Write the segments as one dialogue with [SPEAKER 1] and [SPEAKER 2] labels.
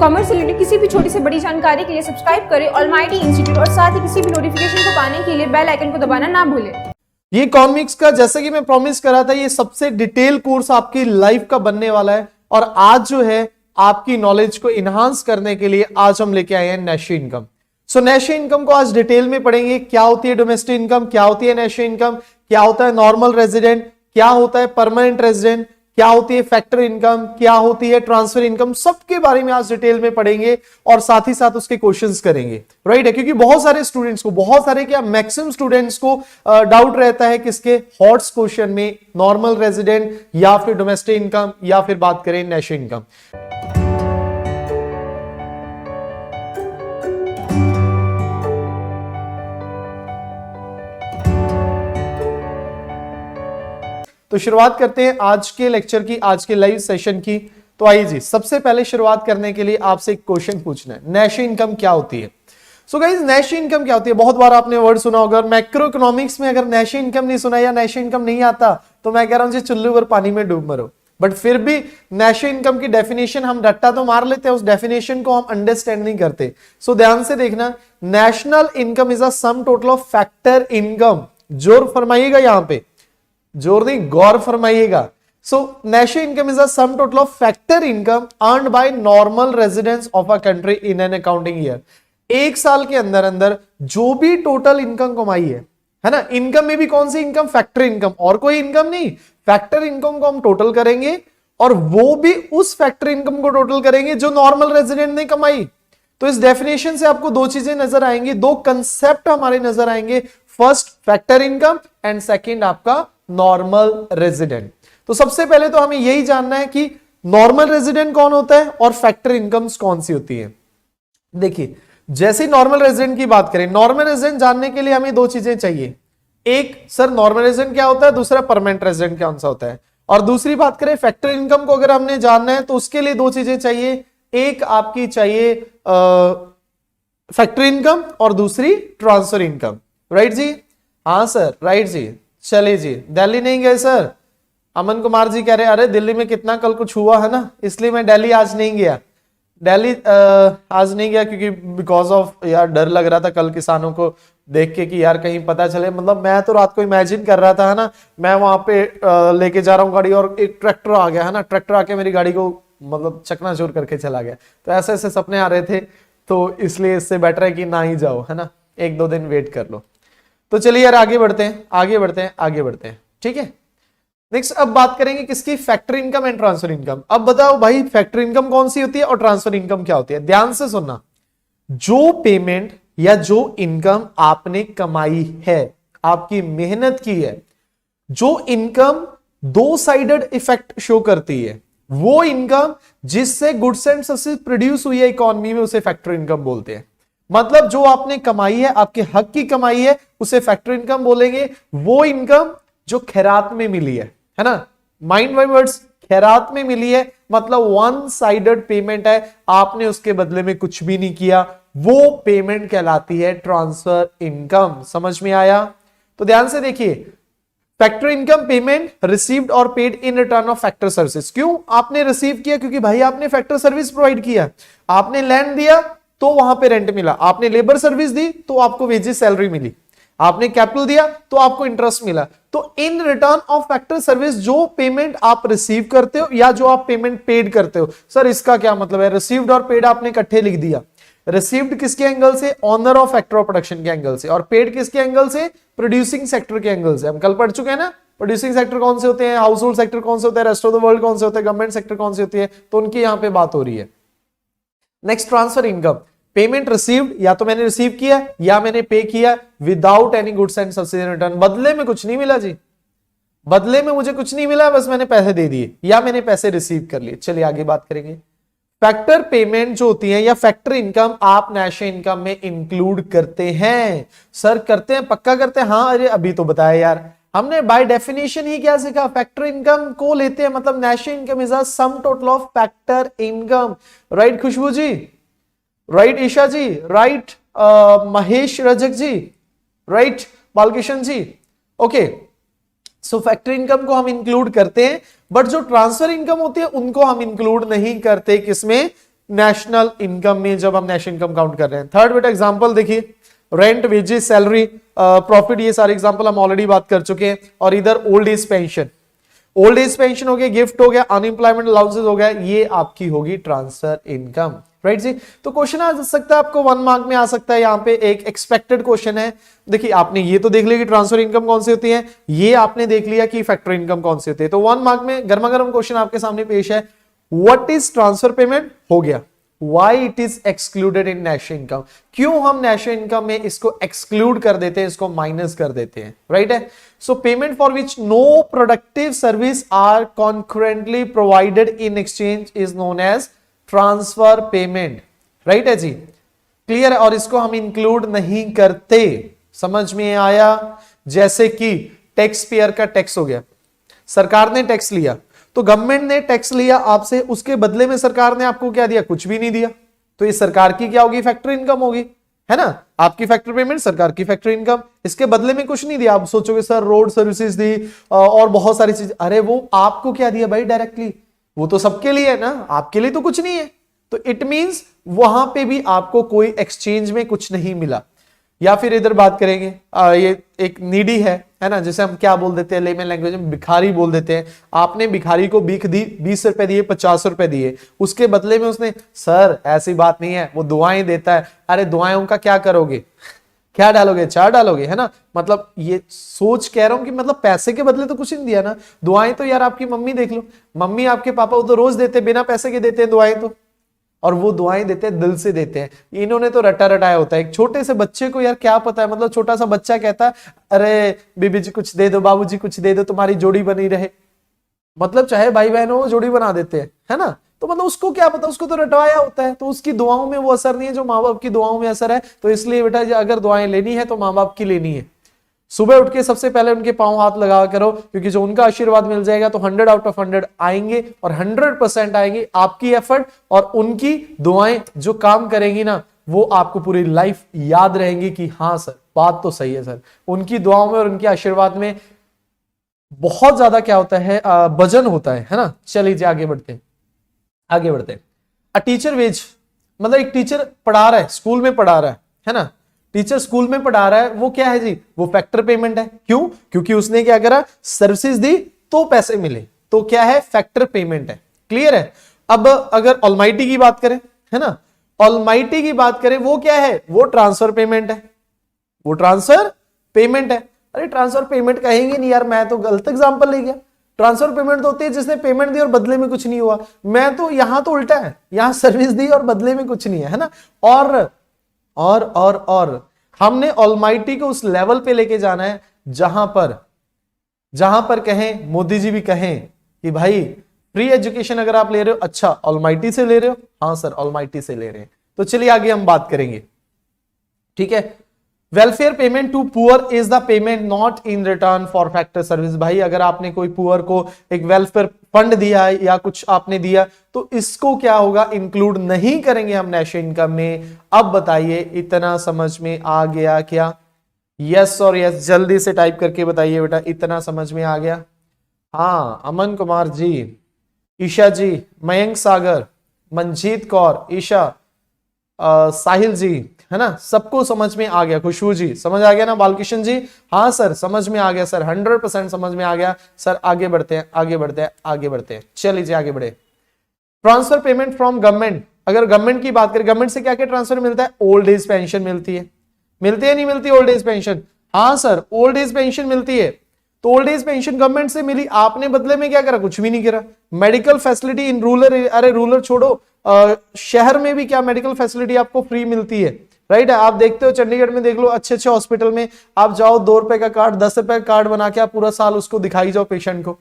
[SPEAKER 1] Commerce से related किसी भी छोटी से बड़ी जानकारी के लिए सब्सक्राइब करें ऑलमाइटी इंस्टीट्यूट और साथ ही किसी भी नोटिफिकेशन को पाने के लिए बेल आइकन को दबाना ना भूलें।
[SPEAKER 2] ये इकोनॉमिक्स का जैसे कि मैं प्रॉमिस करा था, ये सबसे डिटेल कोर्स आपकी लाइफ का बनने वाला है और आज जो है आपकी नॉलेज को इनहांस करने के लिए आज हम लेके आए हैं नेशनल इनकम। सो नेशनल इनकम को आज डिटेल में पढ़ेंगे। क्या होती है डोमेस्टिक इनकम, क्या होती है नेशनल इनकम, क्या होता है नॉर्मल रेजिडेंट, क्या होता है परमानेंट रेजिडेंट, क्या होती है फैक्टर इनकम, क्या होती है ट्रांसफर इनकम, सबके बारे में आज डिटेल में पढ़ेंगे और साथ ही साथ उसके क्वेश्चंस करेंगे। राइट है, क्योंकि बहुत सारे स्टूडेंट्स को, बहुत सारे क्या मैक्सिमम स्टूडेंट्स को डाउट रहता है किसके हॉट्स क्वेश्चन में, नॉर्मल रेजिडेंट या फिर डोमेस्टिक इनकम या फिर बात करें नेशनल इनकम। तो शुरुआत करते हैं आज के लेक्चर की, आज के लाइव सेशन की। तो आइए जी, सबसे पहले शुरुआत करने के लिए आपसे एक क्वेश्चन पूछना है, नेशनल इनकम क्या होती है। सो गाइस, नेशनल इनकम क्या होती है, बहुत बार आपने वर्ड सुना होगा। मैक्रो इकोनॉमिक्स में अगर नेशनल इनकम नहीं सुना या नेशनल इनकम नहीं आता तो मैं कह रहा हूं जी चुल्लू पर पानी में डूब मरो। बट फिर भी नेशनल इनकम की डेफिनेशन हम रट्टा तो मार लेते हैं, उस डेफिनेशन को हम अंडरस्टैंड नहीं करते। सो ध्यान से देखना, national income is a sum total of factor income. जोर फरमाइएगा, यहां पे जोर नहीं, गौर फरमाइएगा। So national income is a sum total of factor income earned by normal residents of a country in an accounting year. एक साल के अंदर अंदर जो भी टोटल इनकम कमाई है ना। इनकम में भी कौन सी इनकम, फैक्टर इनकम, और कोई इनकम नहीं। फैक्टर इनकम को हम टोटल करेंगे और वो भी उस फैक्टर इनकम को टोटल करेंगे जो नॉर्मल रेजिडेंट ने कमाई। तो इस डेफिनेशन से आपको दो चीजें नजर आएंगी, दो कंसेप्ट हमारे नजर आएंगे। First factor income and second आपका नॉर्मल रेजिडेंट। तो सबसे पहले तो हमें यही जानना है कि नॉर्मल रेजिडेंट कौन होता है और फैक्टर इनकम्स कौन सी होती है। देखिए, जैसे नॉर्मल रेजिडेंट की बात करें, नॉर्मल रेजिडेंट जानने के लिए हमें दो चीजें चाहिए। एक, सर नॉर्मल रेजिडेंट क्या होता है, दूसरा परमानेंट रेजिडेंट कौन सा होता है। और दूसरी बात करें फैक्टर इनकम को अगर हमने जानना है तो उसके लिए दो चीजें चाहिए। एक आपकी चाहिए फैक्टर इनकम और दूसरी ट्रांसफर इनकम। राइट जी, हाँ सर, राइट जी। चलिए जी, दिल्ली नहीं गए सर, अमन कुमार जी कह रहे अरे दिल्ली में कितना कल कुछ हुआ है ना, इसलिए मैं दिल्ली आज नहीं गया। दिल्ली आज नहीं गया क्योंकि बिकॉज ऑफ यार डर लग रहा था कल किसानों को देख के कि यार कहीं पता चले। मतलब मैं तो रात को इमेजिन कर रहा था है ना, मैं वहां पे लेके जा रहा हूँ गाड़ी और एक ट्रैक्टर आ गया है ना, ट्रैक्टर आके मेरी गाड़ी को मतलब चकनाचूर करके चला गया। तो ऐसे ऐसे सपने आ रहे थे, तो इसलिए इससे बेटर है कि ना ही जाओ, है ना, एक दो दिन वेट कर लो। तो चलिए यार आगे बढ़ते हैं, आगे बढ़ते हैं, आगे बढ़ते हैं, ठीक है। नेक्स्ट अब बात करेंगे किसकी, factor income and transfer income. अब बताओ भाई फैक्टर इनकम कौन सी होती है और ट्रांसफर इनकम क्या होती है। ध्यान से सुनना, जो पेमेंट या जो इनकम आपने कमाई है, आपकी मेहनत की है, जो इनकम दो साइडेड इफेक्ट शो करती है, वो इनकम जिससे गुड्स एंड सर्विसेज प्रोड्यूस हुई है इकोनॉमी में, उसे फैक्टर इनकम बोलते हैं। मतलब जो आपने कमाई है, आपके हक की कमाई है, उसे फैक्टर इनकम बोलेंगे। वो इनकम जो खैरात में मिली है ना, माइंड माय वर्ड्स, खैरात में मिली है, मतलब वन साइडेड पेमेंट है, आपने उसके बदले में कुछ भी नहीं किया, वो पेमेंट कहलाती है ट्रांसफर इनकम। समझ में आया? तो ध्यान से देखिए, फैक्टर इनकम पेमेंट रिसीव्ड और paid in return of factor services. क्यों आपने रिसीव किया? क्योंकि भाई आपने फैक्टर सर्विस प्रोवाइड किया। आपने लैंड दिया तो वहां पे रेंट मिला, आपने लेबर सर्विस दी तो आपको वेजेस सैलरी मिली, आपने कैपिटल दिया तो आपको इंटरेस्ट मिला। तो in return of factor service जो पेमेंट आप रिसीव करते हो या जो आप पेमेंट पेड करते हो, सर इसका क्या मतलब है? रिसीव्ड और पेड आपने इकट्ठे लिख दिया। रिसीव्ड किसके एंगल से? Owner of factor of production के एंगल से। और पेड किसके एंगल से? प्रोड्यूसिंग सेक्टर के एंगल से। हम कल पढ़ चुके हैं ना, प्रोड्यूसिंग सेक्टर कौन से होते हैं, हाउस होल्ड सेक्टर कौन से होता है, रेस्ट ऑफ द वर्ल्ड कौन से होते हैं, गवर्नमेंट सेक्टर कौन से होती है, तो उनकी यहां पे बात हो रही है। Next, transfer income, payment received, या तो मैंने रिसीव किया या मैंने पे किया without any goods and services in return. बदले में कुछ नहीं मिला जी, बदले में मुझे कुछ नहीं मिला, बस मैंने पैसे दे दिए या मैंने पैसे रिसीव कर लिए। चलिए आगे बात करेंगे। फैक्टर पेमेंट जो होती है या फैक्टर इनकम आप नेशनल इनकम में इंक्लूड करते हैं। सर करते हैं, पक्का करते हैं? हाँ, अरे अभी तो बताया यार हमने, बाय डेफिनेशन ही क्या सीखा, फैक्टर इनकम को लेते हैं, मतलब national income is a sum total of factor income. Right Khushboo ji, right Isha ji, right Mahesh Rajak ji, right Balkishan ji. Okay, so factor income को हम इंक्लूड करते हैं, बट जो ट्रांसफर इनकम होती है उनको हम इंक्लूड नहीं करते। किसमें? नेशनल इनकम में जब हम नेशनल इनकम काउंट कर रहे हैं। थर्ड बेटा एग्जांपल देखिए, रेंट, वेजेस, सैलरी, प्रॉफिट, ये सारे एग्जांपल हम ऑलरेडी बात कर चुके हैं। और इधर old age pension, old age pension हो गया, गिफ्ट हो गया, अनएम्प्लॉयमेंट अलाउंसेस हो गया, ये आपकी होगी ट्रांसफर इनकम, राइट जी। तो क्वेश्चन आ सकता है आपको 1 मार्क में आ सकता है। यहाँ पे एक एक्सपेक्टेड क्वेश्चन है। देखिए आपने ये तो देख लिया कि ट्रांसफर इनकम कौन सी होती है, ये आपने देख लिया कि फैक्टर इनकम कौन सी होती है। तो 1 मार्क में गर्मा गर्म क्वेश्चन आपके सामने पेश है, व्हाट इज ट्रांसफर पेमेंट, हो गया। Why it is excluded in national income, क्यों हम नेशनल इनकम में इसको एक्सक्लूड कर देते हैं, इसको माइनस कर देते हैं, राइट है। So payment for which no productive service are concurrently provided in exchange is known as transfer payment, right है जी, क्लियर है। और इसको हम इंक्लूड नहीं करते, समझ में आया। जैसे कि टैक्स पेयर का टैक्स हो गया, सरकार ने टैक्स लिया, तो गवर्नमेंट ने टैक्स लिया आपसे, उसके बदले में सरकार ने आपको क्या दिया, कुछ भी नहीं दिया, तो ये सरकार की क्या होगी, फैक्टर इनकम होगी, है ना। आपकी फैक्टर पेमेंट, सरकार की फैक्टर इनकम, इसके बदले में कुछ नहीं दिया। आप सोचोगे सर रोड सर्विसेज दी और बहुत सारी चीज, अरे वो आपको क्या दिया भाई डायरेक्टली, वो तो सबके लिए है ना, आपके लिए तो कुछ नहीं है। तो इट मींस वहां पे भी आपको कोई एक्सचेंज में कुछ नहीं मिला। या फिर इधर बात करेंगे, ये एक नीडी है ना, जैसे हम क्या बोल देते हैं लेमन लैंग्वेज में, भिखारी बोल देते हैं। आपने भिखारी को भीख दी, 20 रुपए दिए, 50 रुपए दिए, उसके बदले में उसने, सर ऐसी बात नहीं है, वो दुआएं देता है। अरे दुआएं का क्या करोगे, क्या डालोगे, चार डालोगे, है ना। मतलब ये सोच कह रहा हूं कि मतलब पैसे के बदले तो कुछ नहीं दिया ना। दुआएं तो यार आपकी मम्मी देख लो, मम्मी आपके पापा वो तो रोज देते, बिना पैसे के देते हैं दुआएं तो, और वो दुआएं देते हैं, दिल से देते हैं। इन्होंने तो रटा रटाया होता है। एक छोटे से बच्चे को यार क्या पता है, मतलब छोटा सा बच्चा कहता है अरे बीबी जी कुछ दे दो, बाबूजी कुछ दे दो, तुम्हारी जोड़ी बनी रहे। मतलब चाहे भाई बहन हो, जोड़ी बना देते हैं, है ना। तो मतलब उसको क्या पता, उसको तो रटवाया होता है, तो उसकी दुआओं में वो असर नहीं है जो माँ बाप की दुआओं में असर है। तो इसलिए बेटा अगर दुआएं लेनी है तो माँ बाप की लेनी है। सुबह उठ के सबसे पहले उनके पांव हाथ लगा करो, क्योंकि जो उनका आशीर्वाद मिल जाएगा तो 100 आउट ऑफ 100 आएंगे, और 100% आएंगे। आपकी एफर्ट और उनकी दुआएं जो काम करेंगी ना, वो आपको पूरी लाइफ याद रहेंगी कि हाँ सर बात तो सही है सर। उनकी दुआओं में और उनके आशीर्वाद में बहुत ज्यादा क्या होता है, वजन होता है ना। चलिए आगे बढ़ते हैं, आगे बढ़ते हैं। अ टीचर वेज, मतलब एक टीचर पढ़ा रहा है, स्कूल में पढ़ा रहा है ना। टीचर स्कूल में पढ़ा रहा है, वो क्या है जी, वो फैक्टर पेमेंट है। क्यों, क्योंकि उसने क्या करा, सर्विसेज दी तो पैसे मिले, तो क्या है, फैक्टर पेमेंट है। क्लियर है। अब अगर ऑलमाइटी की बात करें, है ना, ऑलमाइटी की बात करें, वो क्या है, वो ट्रांसफर पेमेंट है, वो ट्रांसफर पेमेंट है। अरे ट्रांसफर पेमेंट कहेंगे नहीं यार, मैं तो गलत एग्जांपल ले गया। ट्रांसफर पेमेंट तो होती है जिसने पेमेंट दी और बदले में कुछ नहीं हुआ। मैं तो यहां तो उल्टा है, यहां सर्विस दी और बदले में कुछ नहीं है ना। और हमने ऑलमाइटी को उस लेवल पे लेके जाना है जहां पर कहें, मोदी जी भी कहें कि भाई फ्री एजुकेशन अगर आप ले रहे हो, अच्छा ऑलमाइटी से ले रहे हो, हाँ सर ऑलमाइटी से ले रहे हैं। तो चलिए आगे हम बात करेंगे, ठीक है। Welfare payment to poor is the payment not in return for factor service. भाई अगर आपने कोई पुअर को एक वेलफेयर फंड दिया है या कुछ आपने दिया, तो इसको क्या होगा, इंक्लूड नहीं करेंगे हम नेशनल इनकम में। अब बताइए इतना समझ में आ गया क्या? यस और यस जल्दी से टाइप करके बताइए बेटा, इतना समझ में आ गया? हाँ, अमन कुमार जी, ईशा जी, मयंक सागर, मंजीत कौर, ईशा, साहिल जी, है ना, सबको समझ में आ गया। खुशबू जी समझ आ गया ना? बालकिशन जी, हाँ सर समझ में आ गया सर, 100% समझ में आ गया सर। आगे बढ़ते हैं, आगे बढ़ते हैं, आगे बढ़ते हैं। चलिए जी आगे बढ़े। ट्रांसफर पेमेंट फ्रॉम गवर्नमेंट, अगर गवर्नमेंट की बात करें, गवर्नमेंट से क्या क्या ट्रांसफर मिलता है? ओल्ड एज पेंशन मिलती है, मिलती है नहीं मिलती ओल्ड एज पेंशन? हाँ सर ओल्ड एज पेंशन मिलती है। तो ओल्ड एज पेंशन गवर्नमेंट से मिली, आपने बदले में क्या करा? कुछ भी नहीं करा। मेडिकल फैसिलिटी इन रूरल, अरे रूरल छोड़ो, शहर में भी क्या मेडिकल फैसिलिटी आपको फ्री मिलती है, राइट है। आप देखते हो चंडीगढ़ में देख लो, अच्छे अच्छे हॉस्पिटल में आप जाओ, 2 रुपए का कार्ड, 10 रुपए का कार्ड बना के आप पूरा साल उसको दिखाई जाओ पेशेंट को,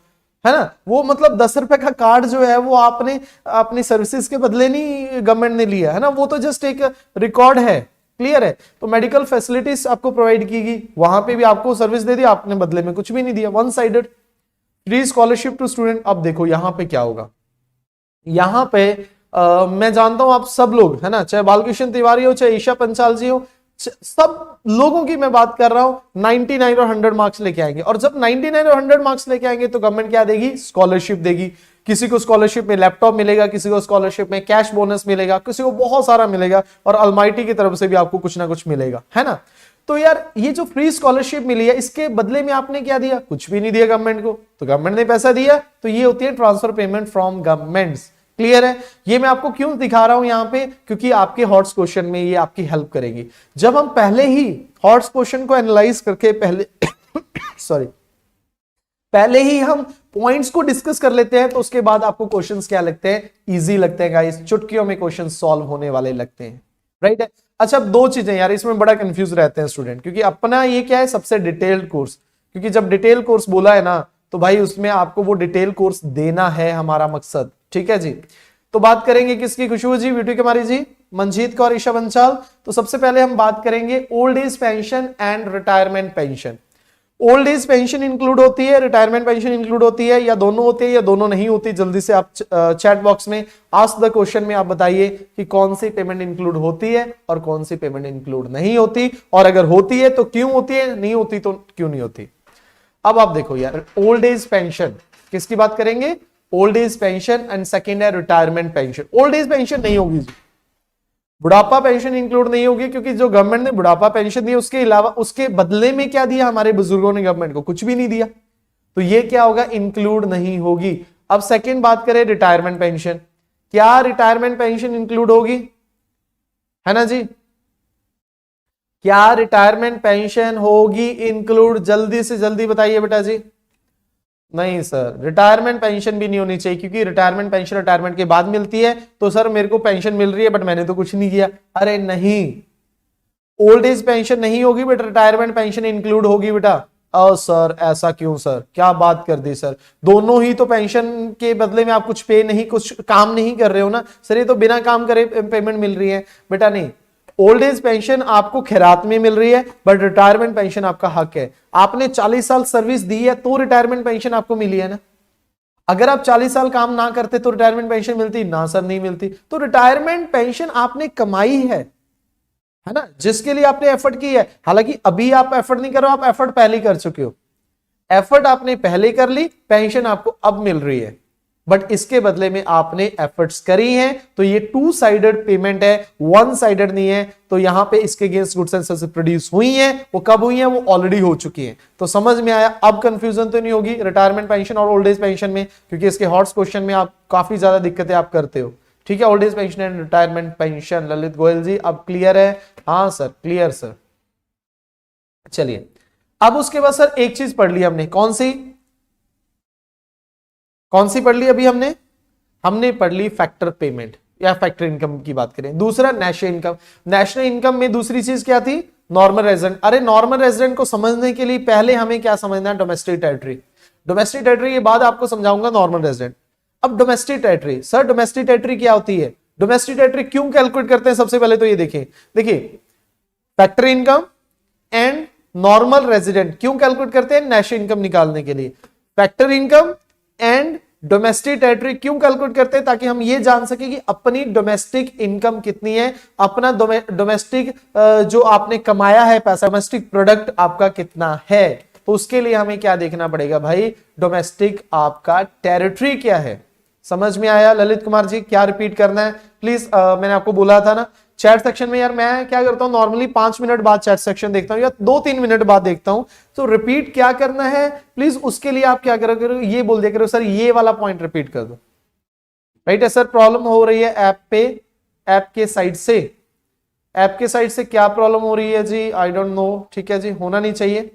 [SPEAKER 2] है ना। वो मतलब 10 रुपए का कार्ड जो है वो आपने अपनी सर्विसेज के बदले नहीं गवर्नमेंट ने लिया है ना, वो तो जस्ट एक रिकॉर्ड है। क्लियर है। तो मेडिकल फैसिलिटीज आपको प्रोवाइड की गई, वहां पे भी आपको सर्विस दे दी, आपने बदले में कुछ भी नहीं दिया, one sided. Free scholarship to student, अब देखो यहां पे क्या होगा, यहां पे मैं जानता हूं आप सब लोग, है ना, चाहे बालकृष्ण तिवारी हो, चाहे ईशा पंचाल जी हो, सब लोगों की मैं बात कर रहा हूं, 99 और 100 मार्क्स लेके आएंगे। और जब 99 और 100 मार्क्स लेके आएंगे तो गवर्नमेंट क्या देगी? स्कॉलरशिप देगी। किसी को स्कॉलरशिप में लैपटॉप मिलेगा, किसी को स्कॉलरशिप में कैश बोनस मिलेगा, किसी को बहुत सारा मिलेगा और अलमाइटी की तरफ से भी आपको कुछ ना कुछ मिलेगा, है ना। तो यार ये जो फ्री स्कॉलरशिप मिली है इसके बदले में आपने क्या दिया, कुछ भी नहीं दिया गवर्नमेंट को, तो गवर्नमेंट ने पैसा दिया, तो ये होती है transfer payment from governments. Clear है। ये मैं आपको क्यों दिखा रहा हूं यहां पे, क्योंकि आपके हॉट्स क्वेश्चन में ये आपकी हेल्प करेगी। जब हम पहले ही हॉट्स क्वेश्चन को एनालाइज करके पहले ही हम पॉइंट्स को डिस्कस कर लेते हैं, तो उसके बाद आपको क्वेश्चंस क्या लगते हैं, इजी लगते हैं गाइस, चुटकियों में क्वेश्चन सॉल्व होने वाले लगते हैं, राइट है। अच्छा, अब दो चीजें यार इसमें बड़ा कंफ्यूज रहते हैं स्टूडेंट, क्योंकि अपना ये क्या है, सबसे डिटेल्ड कोर्स, क्योंकि जब डिटेल कोर्स बोला है ना, तो भाई उसमें आपको वो डिटेल कोर्स देना है, हमारा मकसद, ठीक है जी। तो बात करेंगे किसकी, खुशबू जी, ब्यूटी कुमारी जी, मनजीत कौर, ईशा बंसाल। तो सबसे पहले हम बात करेंगे old age pension and retirement pension. Old age pension include होती है, रिटायरमेंट पेंशन इंक्लूड होती है, या दोनों होती है या दोनों नहीं होती। जल्दी से आप चैट बॉक्स में आस्क द क्वेश्चन में आप बताइए कि कौन सी पेमेंट इंक्लूड होती है और कौन सी पेमेंट इंक्लूड नहीं होती, और अगर होती है तो क्यों होती है, नहीं होती तो क्यों नहीं होती। अब आप देखो यार, ओल्ड एज पेंशन किसकी बात करेंगे, old age pension, and second है retirement pension. Old age pension नहीं होगी जी, बुढ़ापा पेंशन इंक्लूड नहीं होगी, क्योंकि जो गवर्नमेंट ने बुढ़ापा पेंशन दी उसके अलावा उसके बदले में क्या दिया हमारे बुजुर्गों ने गवर्नमेंट को, कुछ भी नहीं दिया, तो ये क्या होगा, इंक्लूड नहीं होगी। अब सेकंड बात करें रिटायरमेंट पेंशन, क्या रिटायरमेंट पेंशन इंक्लूड होगी, है ना जी, क्या रिटायरमेंट पेंशन होगी इंक्लूड, जल्दी से जल्दी बताइए बेटा जी। नहीं सर, रिटायरमेंट पेंशन भी नहीं होनी चाहिए, क्योंकि रिटायरमेंट पेंशन रिटायरमेंट के बाद मिलती है, तो सर मेरे को पेंशन मिल रही है बट मैंने तो कुछ नहीं किया। अरे नहीं, ओल्ड एज पेंशन नहीं होगी बट रिटायरमेंट पेंशन इंक्लूड होगी बेटा। सर ऐसा क्यों सर, क्या बात कर दी सर, दोनों ही तो पेंशन के बदले में आप कुछ पे नहीं, कुछ काम नहीं कर रहे हो ना सर, ये तो बिना काम करे पेमेंट मिल रही है। बेटा नहीं, ओल्ड एज पेंशन आपको खैरात में मिल रही है, बट रिटायरमेंट पेंशन आपका हक है। आपने 40 साल सर्विस दी है तो रिटायरमेंट पेंशन आपको मिली है ना। अगर आप 40 साल काम ना करते तो रिटायरमेंट पेंशन मिलती ना सर, नहीं मिलती। तो रिटायरमेंट पेंशन आपने कमाई है ना, जिसके लिए आपने एफर्ट की है। हालांकि अभी आप एफर्ट नहीं कर रहे हो, आप एफर्ट पहले कर चुके हो, एफर्ट आपने पहले कर ली, पेंशन आपको अब मिल रही है, बट इसके बदले में आपने एफर्ट्स करी हैं, तो ये टू साइडेड पेमेंट है, वन साइडेड नहीं है। तो यहां पे इसके against goods and services produce हुई हैं, वो कब हुई हैं, वो ऑलरेडी हो चुकी हैं। तो समझ में आया, अब कंफ्यूजन तो नहीं होगी रिटायरमेंट पेंशन और ओल्ड एज पेंशन में, क्योंकि इसके हॉट्स क्वेश्चन में आप काफी ज्यादा दिक्कतें आप करते हो, ठीक है। Old age pension and retirement pension, Lalit Goyal ji अब क्लियर है, हाँ सर क्लियर सर। चलिए, अब उसके बाद सर एक चीज पढ़ ली हमने, कौन सी पढ़ ली अभी हमने पढ़ ली फैक्टर पेमेंट या फैक्टर इनकम की बात करें। दूसरा नेशनल इनकम, नेशनल इनकम में दूसरी चीज क्या थी, नॉर्मल रेजिडेंट। अरे नॉर्मल रेजिडेंट को समझने के लिए पहले हमें क्या समझना है, डोमेस्टिक टेरिटरी। डोमेस्टिक टेरिटरी के बाद आपको समझाऊंगा नॉर्मल रेजिडेंट। अब domestic territory, sir domestic territory क्या होती है, डोमेस्टिक टेरिटरी क्यों कैलकुलेट करते हैं, सबसे पहले तो ये देखिए factor income and normal resident क्यों कैलकुलेट करते हैं, नेशनल इनकम निकालने के लिए। Factor income and domestic territory क्यों कैलकुलेट करते हैं, ताकि हम ये जान सके कि अपनी डोमेस्टिक इनकम कितनी है, अपना डोमेस्टिक जो आपने कमाया है पैसा, डोमेस्टिक प्रोडक्ट आपका कितना है। तो उसके लिए हमें क्या देखना पड़ेगा भाई, डोमेस्टिक आपका टेरिटरी क्या है। समझ में आया ललित कुमार जी, क्या रिपीट करना है प्लीज। मैंने आपको बोला था ना चैट सेक्शन में, यार मैं क्या करता हूं नॉर्मली 5 मिनट बाद चैट सेक्शन देखता हूं या 2-3 मिनट बाद देखता हूं, तो रिपीट क्या करना है प्लीज, उसके लिए आप क्या करो, ये बोल दिया करो सर ये वाला पॉइंट रिपीट कर दो, राइट है सर। प्रॉब्लम हो रही है ऐप पे, ऐप के साइड से क्या प्रॉब्लम हो रही है जी, आई डोंट नो, ठीक है जी, होना नहीं चाहिए,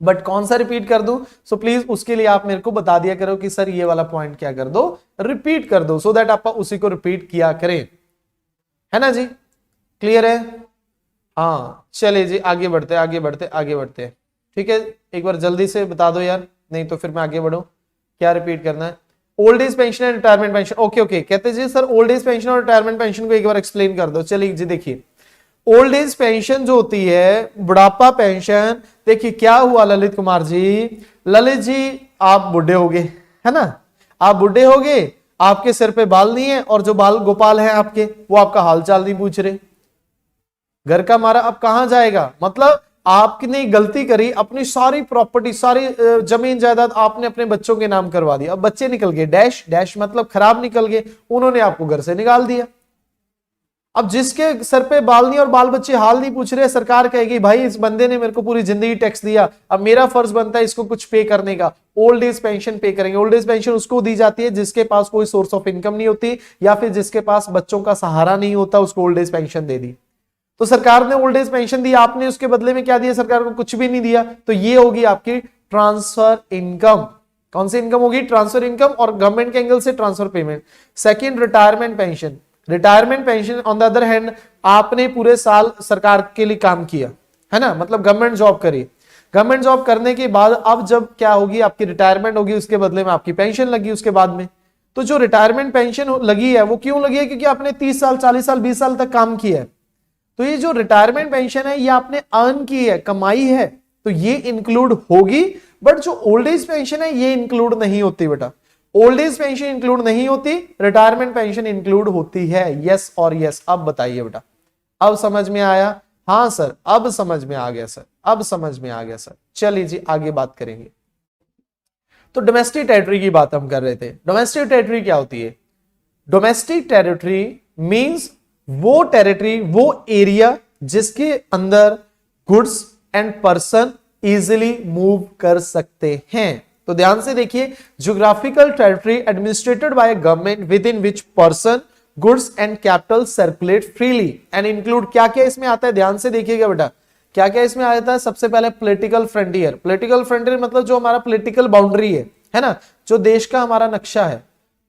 [SPEAKER 2] बट कौन सा रिपीट कर दूं, सो प्लीज उसके लिए आप मेरे को बता दिया करो कि सर ये वाला पॉइंट क्या कर दो, रिपीट कर दो, सो दैट आप उसी को रिपीट किया करें, है ना जी, क्लियर है। हाँ चलिए जी, आगे बढ़ते, ठीक है। एक बार जल्दी से बता दो यार, नहीं तो फिर मैं आगे बढ़ूं, क्या रिपीट करना है। Old age pension and retirement pension, okay कहते जी सर ओल्ड एज पेंशन और रिटायरमेंट पेंशन को एक बार एक्सप्लेन कर दो। चलिए जी, देखिए ओल्ड एज पेंशन जो होती है, बुढ़ापा पेंशन, देखिए क्या हुआ ललित कुमार जी, ललित जी आप बुढ़े हो गए, है ना, आप बुढ़े हो गए, आपके सिर पे बाल नहीं है, और जो बाल गोपाल हैं आपके, वो आपका हालचाल नहीं पूछ रहे, घर का मारा अब कहां जाएगा, मतलब आपने गलती करी, अपनी सारी प्रॉपर्टी, सारी जमीन जायदाद आपने अपने बच्चों के नाम करवा दिया। अब बच्चे निकल गए डैश डैश मतलब खराब निकल गए, उन्होंने आपको घर से निकाल दिया। अब जिसके सर पे बाल नहीं और बाल बच्चे हाल नहीं पूछ रहे, सरकार कहेगी भाई इस बंदे ने मेरे को पूरी जिंदगी टैक्स दिया, अब मेरा फर्ज बनता है इसको कुछ पे करने का। ओल्ड एज पेंशन पे करेंगे। ओल्ड एज पेंशन उसको दी जाती है जिसके पास कोई सोर्स ऑफ इनकम नहीं होती, या फिर जिसके पास बच्चों का सहारा नहीं होता, उसको ओल्ड एज पेंशन दे दी। तो सरकार ने ओल्ड एज पेंशन दी, आपने उसके बदले में क्या दिया? सरकार को कुछ भी नहीं दिया। तो ये होगी आपकी ट्रांसफर इनकम। कौन सी इनकम होगी? ट्रांसफर इनकम, और गवर्नमेंट के एंगल से transfer payment. Second, retirement pension. Retirement pension on the other hand, आपने पूरे साल सरकार के लिए काम किया है ना, मतलब गवर्नमेंट जॉब करी। गवर्नमेंट जॉब करने के बाद अब जब क्या होगी, आपकी रिटायरमेंट होगी, उसके बदले में आपकी पेंशन लगी उसके बाद में। तो जो रिटायरमेंट पेंशन लगी है वो क्यों लगी है? क्योंकि आपने 30 साल 40 साल 20 साल तक काम किया है। तो ये जो रिटायरमेंट पेंशन है ये आपने अर्न की है, कमाई है, तो ये इंक्लूड होगी। बट जो ओल्ड एज पेंशन है ये इंक्लूड नहीं होती बेटा। ओल्ड एज पेंशन इंक्लूड नहीं होती, रिटायरमेंट पेंशन इंक्लूड होती है। यस और यस। अब बताइए बेटा, अब समझ में आया? हाँ सर, अब समझ में आ गया सर, अब समझ में आ गया सर। चलिए जी आगे बात करेंगे। तो डोमेस्टिक टेरिटरी की बात हम कर रहे थे। डोमेस्टिक टेरिटरी क्या होती है? डोमेस्टिक टेरिटरी मींस वो टेरिटरी, वो एरिया जिसके अंदर goods and person easily move कर सकते हैं। तो ध्यान से देखिए, geographical territory administrated by government with in which person goods and capital circulate freely and include, क्या क्या इसमें आता है ध्यान से देखिएगा बेटा, क्या क्या इसमें आता है। सबसे पहले पॉलिटिकल फ्रंटियर। पॉलिटिकल फ्रंटियर मतलब जो हमारा पॉलिटिकल बाउंड्री है ना, जो देश का हमारा नक्शा है,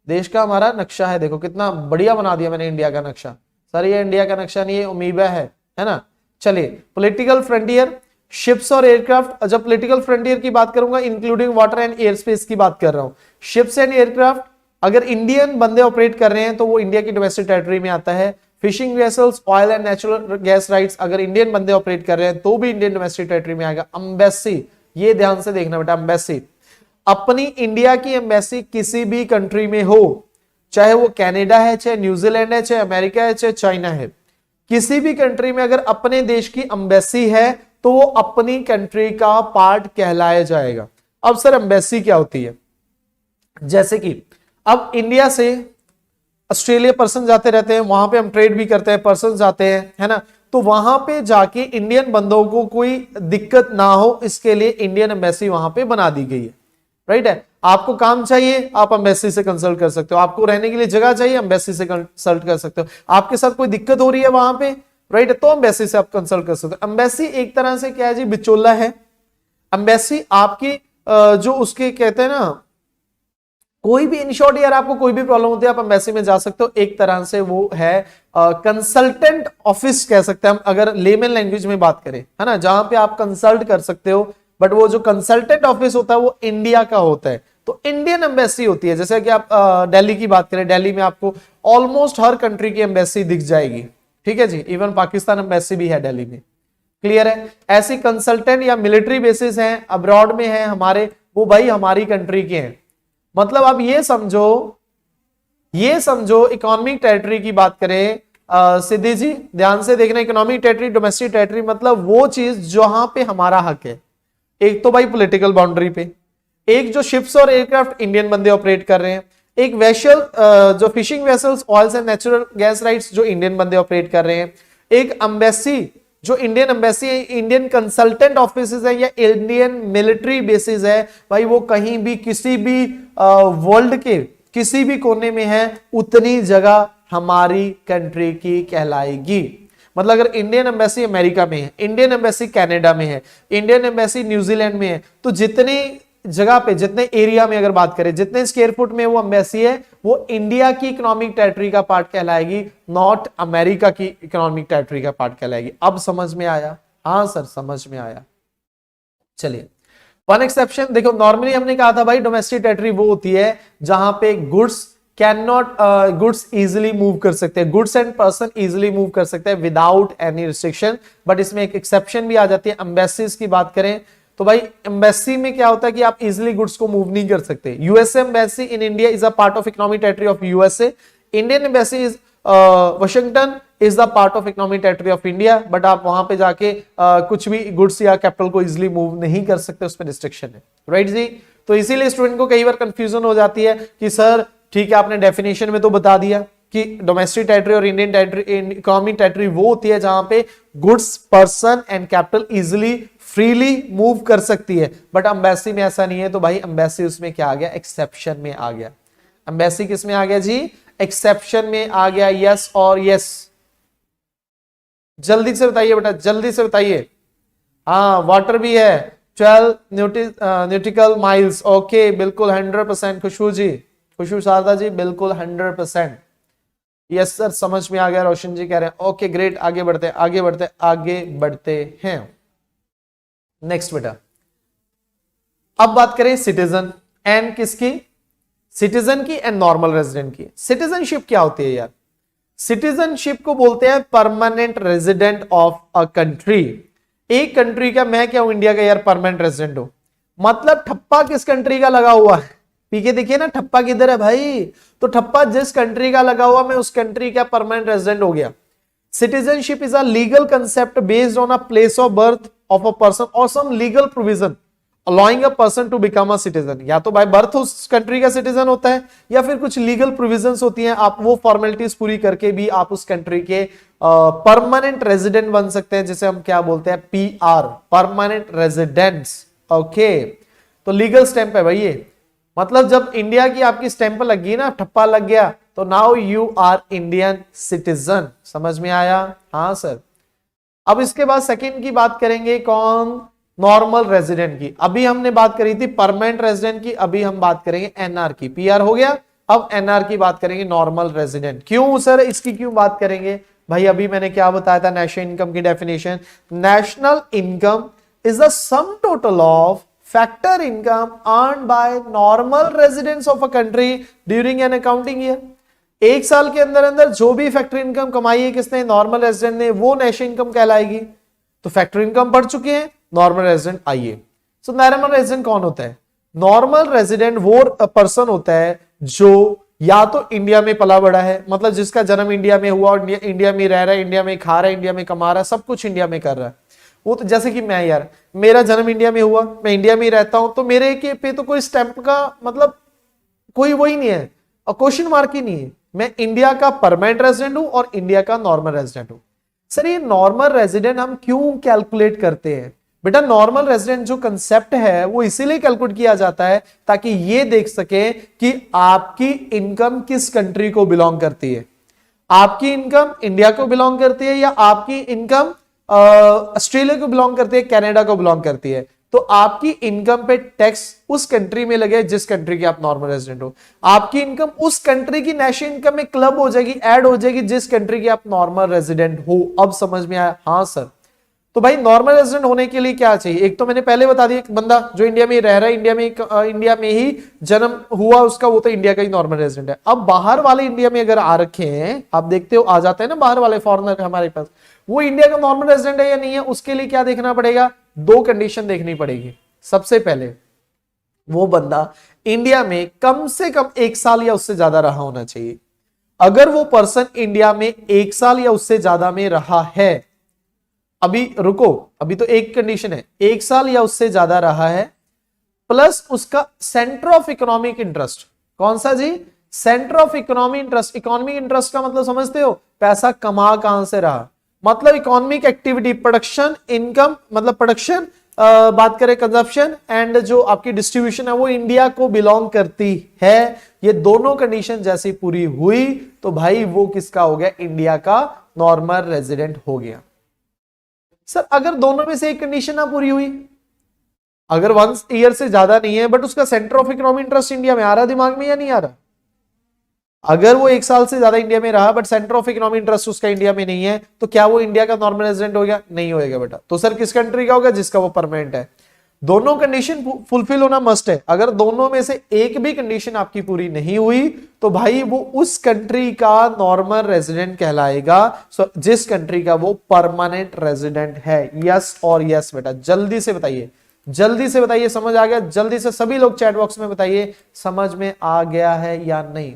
[SPEAKER 2] देश का हमारा नक्शा है। देखो कितना बढ़िया बना दिया मैंने इंडिया का नक्शा। सर ये इंडिया का नक्शा नहीं है, अमीबा है ना। चलिए, पॉलिटिकल फ्रंटियर, शिप्स और एयरक्राफ्ट। जब पॉलिटिकल फ्रंटियर की बात करूंगा including water and air space की बात कर रहा हूं। शिप्स एंड एयरक्राफ्ट अगर इंडियन बंदे ऑपरेट कर रहे हैं तो वो इंडिया की डोमेस्टिक टेरिटरी में आता है। Fishing vessels, oil and natural gas rights अगर इंडियन बंदे ऑपरेट कर रहे हैं तो भी इंडियन डोमेस्टिक टेरिटरी में आएगा। एम्बेसी, ये ध्यान से देखना बेटा, एम्बेसी, अपनी इंडिया की एम्बेसी किसी भी कंट्री में हो, चाहे वो कनाडा है, चाहे न्यूजीलैंड है, चाहे अमेरिका है, चाहे चाइना है, किसी भी कंट्री में अगर अपने देश की एम्बेसी है तो वो अपनी कंट्री का पार्ट कहलाया जाएगा। अब सर एम्बेसी क्या होती है? जैसे कि अब इंडिया से ऑस्ट्रेलिया पर्सन जाते रहते हैं, वहां पे हम ट्रेड भी करते हैं, पर्सन जाते हैं, है ना। तो वहां पे जाके इंडियन बंदों को कोई दिक्कत ना हो, इसके लिए इंडियन एम्बेसी वहां पे बना दी गई है। राइट है। आपको काम चाहिए, आप एम्बेसी से कंसल्ट कर सकते हो। आपको रहने के लिए जगह चाहिए, एम्बेसी से कंसल्ट कर सकते हो। आपके साथ कोई दिक्कत हो रही है वहां पे, राइट है, तो एम्बेसी से आप कंसल्ट कर सकते हो। एम्बेसी एक तरह से क्या है जी, बिचौला है। एम्बेसी आपकी जो उसके कहते हैं ना, कोई भी इन शॉर्ट यार आपको कोई भी प्रॉब्लम होती है आप एम्बेसी में जा सकते हो। एक तरह से वो है कंसल्टेंट ऑफिस कह सकते हैं हम, अगर लेमन लैंग्वेज में बात करें, है ना, जहां पे आप कंसल्ट कर सकते हो। बट वो जो कंसल्टेंट ऑफिस होता है वो इंडिया का होता है। तो इंडियन एम्बेसी होती है। जैसे कि आप दिल्ली की बात करें, दिल्ली में आपको ऑलमोस्ट हर कंट्री की एम्बेसी दिख जाएगी। ठीक है जी, इवन पाकिस्तान एम्बेसी भी है दिल्ली में। क्लियर है। ऐसी कंसल्टेंट या मिलिट्री बेसिस हैं अब्रॉड में हैं हमारे, वो भाई हमारी कंट्री के हैं। मतलब आप ये समझो इकोनॉमिक टेरिटरी की बात करें सिद्धि जी, ध्यान से देखना, इकोनॉमिक टेरिटरी, डोमेस्टिक टेरिटरी मतलब वो चीज जहां पे हमारा हक है। एक तो भाई पॉलिटिकल बाउंड्री पे, एक जो शिप्स और एयरक्राफ्ट इंडियन बंदे ऑपरेट कर रहे हैं, एक वेसल जो fishing vessels, oils and natural gas rights जो इंडियन बंदे ऑपरेट कर रहे हैं, एक एम्बेसी जो इंडियन एम्बेसी है, इंडियन कंसल्टेंट ऑफिसेज है या इंडियन मिलिट्री बेसिस है। भाई वो कहीं भी किसी भी वर्ल्ड के किसी भी कोने में है, उतनी जगह हमारी कंट्री की कहलाएगी। मतलब अगर इंडियन एम्बेसी अमेरिका में है, इंडियन एम्बेसी कनाडा में है, इंडियन एम्बेसी न्यूजीलैंड में है, तो जितनी जगह पे, जितने एरिया में अगर बात करें, जितने स्क्वायर फुट में वो एम्बेसी है, वो इंडिया की इकोनॉमिक टेरिटरी का पार्ट कहलाएगी, नॉट अमेरिका की इकोनॉमिक टेरिटरी का पार्ट कहलाएगी। अब समझ में आया? हाँ सर समझ में आया। चलिए, वन एक्सेप्शन देखो, नॉर्मली हमने कहा था भाई डोमेस्टिक टेरिटरी वो होती है जहां पे goods can not goods easily move कर सकते हैं, goods and person easily move कर सकते हैं विदाउट एनी रिस्ट्रिक्शन। बट इसमें एक एक्सेप्शन भी आ जाती है। एम्बेसीज की बात करें तो भाई एम्बेसी में क्या होता है कि आप इजिली गुड्स को मूव नहीं कर सकते। USA embassy in India is a part of economic territory of USA. Indian embassy is Washington is the part of economic territory of India, but आप वहां पे जाके कुछ भी गुड्स या कैपिटल को इजिली मूव नहीं कर सकते, उसमें रिस्ट्रिक्शन है, राइट जी। तो इसीलिए स्टूडेंट को कई बार कंफ्यूजन हो जाती है कि सर ठीक है आपने डेफिनेशन में तो बता दिया कि डोमेस्टिक टेरिटरी और इंडियन टेरिटरी, इकोनॉमिक टेरिटरी वो होती है जहां पे goods, person and capital easily freely move कर सकती है, बट एम्बेसी में ऐसा नहीं है। तो भाई एम्बेसी उसमें क्या आ गया, एक्सेप्शन में आ गया। एम्बेसी किस में आ गया जी, एक्सेप्शन में आ गया। यस और यस, जल्दी से बताइए बेटा, जल्दी से बताइए। हाँ वाटर भी है, 12 न्यूटिकल माइल्स, ओके बिल्कुल 100%। खुशबू जी, खुशबू शारदा जी बिल्कुल 100%। यस सर समझ में आ गया, रोशन जी कह रहे हैं ओके ग्रेट। आगे बढ़ते आगे बढ़ते आगे बढ़ते हैं। नेक्स्ट बेटा, अब बात करें सिटीजन एंड किसकी, सिटीजन की एंड नॉर्मल रेजिडेंट की। सिटीजनशिप क्या होती है यार, सिटीजनशिप को बोलते हैं permanent resident of a country. एक कंट्री का, मैं क्या हूं इंडिया का यार परमानेंट रेजिडेंट हूं, मतलब ठप्पा किस कंट्री का लगा हुआ है, पीके देखिए ना ठप्पा किधर है भाई, तो ठप्पा जिस कंट्री का लगा हुआ मैं उस कंट्री का परमानेंट रेजिडेंट हो गया। Citizenship is a legal concept based on a place of birth of a person और some legal provision allowing a person to become a citizen. या तो बाय बर्थ उस कंट्री का सिटीजन होता है या फिर कुछ लीगल प्रोविजंस होती हैं, आप वो फॉर्मेलिटीज पूरी करके भी आप उस कंट्री के परमानेंट रेजिडेंट बन सकते हैं, जिसे हम क्या बोलते हैं, पीआर, परमानेंट रेजिडेंट्स। ओके, तो लीगल स्टैंप है भाई ये, मतलब जब इंडिया की आपकी स्टैंप लग गई ना, ठप्पा लग गया, तो now you are Indian citizen. समझ में आया, हाँ सर। अब इसके बाद सेकंड की बात करेंगे, कौन, नॉर्मल रेजिडेंट की। अभी हमने बात करी थी परमानेंट रेजिडेंट की, अभी हम बात करेंगे एनआर की। पीआर हो गया, अब एनआर की बात करेंगे, नॉर्मल रेजिडेंट। क्यों सर इसकी क्यों बात करेंगे भाई, अभी मैंने क्या बताया था नेशनल इनकम की definition, national income is the some total of factor income earned by normal residents of a country during an accounting year. एक साल के अंदर अंदर जो भी फैक्टर इनकम कमाई है किसने, नॉर्मल रेजिडेंट ने, वो नेशनल इनकम कहलाएगी। तो फैक्टर इनकम पढ़ चुके हैं, नॉर्मल रेजिडेंट आइए। सो नॉर्मल रेजिडेंट कौन होता है, नॉर्मल रेजिडेंट वो पर्सन होता है जो या तो इंडिया में पला बड़ा है, मतलब जिसका जन्म इंडिया में हुआ और इंडिया में रह रहा है, इंडिया में खा रहा है, इंडिया में कमा रहा है, सब कुछ इंडिया में कर रहा है। वो तो जैसे कि मैं यार, मेरा जन्म इंडिया में हुआ, मैं इंडिया में ही रहता हूं, तो मेरे के पे तो कोई स्टैंप का मतलब कोई वो ही नहीं है और क्वेश्चन मार्क ही नहीं है। मैं इंडिया का परमानेंट रेजिडेंट हूं और इंडिया का नॉर्मल रेजिडेंट हूं। सर ये नॉर्मल रेजिडेंट हम क्यों कैलकुलेट करते हैं बेटा, नॉर्मल रेजिडेंट जो कंसेप्ट है वो इसीलिए कैलकुलेट किया जाता है ताकि ये देख सके कि आपकी इनकम किस कंट्री को बिलोंग करती है। आपकी इनकम इंडिया को बिलोंग करती है या आपकी इनकम ऑस्ट्रेलिया को बिलोंग करती है, कनाडा को बिलोंग करती है। तो आपकी इनकम पे टैक्स उस कंट्री में लगे जिस कंट्री के आप नॉर्मल रेजिडेंट हो। आपकी इनकम उस कंट्री की नेशनल इनकम में क्लब हो जाएगी, ऐड हो जाएगी जिस कंट्री के आप नॉर्मल रेजिडेंट हो। अब समझ में आया, हाँ सर। तो भाई नॉर्मल रेजिडेंट होने के लिए क्या चाहिए, एक तो मैंने पहले बता दिया, एक बंदा जो इंडिया में रह रहा है, इंडिया में ही जन्म हुआ उसका, वो तो इंडिया का ही नॉर्मल रेजिडेंट है। अब बाहर वाले इंडिया में अगर आ रखे हैं, आप देखते हो आ जाते हैं ना बाहर वाले फॉरेनर हमारे पास, वो इंडिया का नॉर्मल रेजिडेंट है या नहीं है, उसके लिए क्या देखना पड़ेगा, दो कंडीशन देखनी पड़ेगी। सबसे पहले वो बंदा इंडिया में कम से कम 1 साल या उससे ज्यादा रहा होना चाहिए। अगर वो पर्सन इंडिया में 1 साल या उससे ज्यादा में रहा है, अभी रुको, अभी तो एक कंडीशन है, 1 साल या उससे ज्यादा रहा है, प्लस उसका सेंटर ऑफ इकोनॉमिक इंटरेस्ट, कौन सा जी, centre of economic interest. Economic interest का मतलब समझते हो, पैसा कमा कहां से रहा, मतलब इकोनॉमिक एक्टिविटी, प्रोडक्शन, इनकम, मतलब प्रोडक्शन, बात करें कंजप्शन एंड जो आपकी डिस्ट्रीब्यूशन है वो इंडिया को बिलोंग करती है। ये दोनों कंडीशन जैसी पूरी हुई तो भाई वो किसका हो गया, इंडिया का नॉर्मल रेजिडेंट हो गया। सर अगर दोनों में से एक कंडीशन ना पूरी हुई, अगर 1 ईयर से ज्यादा नहीं है बट उसका centre of economic interest India में आ रहा दिमाग में या नहीं आ रहा, अगर वो 1 साल से ज्यादा इंडिया में रहा but centre of economic interest उसका इंडिया में नहीं है, तो क्या वो इंडिया का नॉर्मल रेजिडेंट हो गया, नहीं होएगा बेटा। तो सर किस कंट्री का होगा, जिसका वो परमानेंट है। दोनों कंडीशन फुलफिल होना मस्ट है। अगर दोनों में से एक भी कंडीशन आपकी पूरी नहीं हुई तो भाई वो उस कंट्री का नॉर्मल रेजिडेंट कहलाएगा, जिस कंट्री का वो परमानेंट रेजिडेंट है। यस और यस बेटा, जल्दी से बताइए, जल्दी से बताइए, समझ आ गया, जल्दी से सभी लोग चैट बॉक्स में बताइए समझ में आ गया है या नहीं।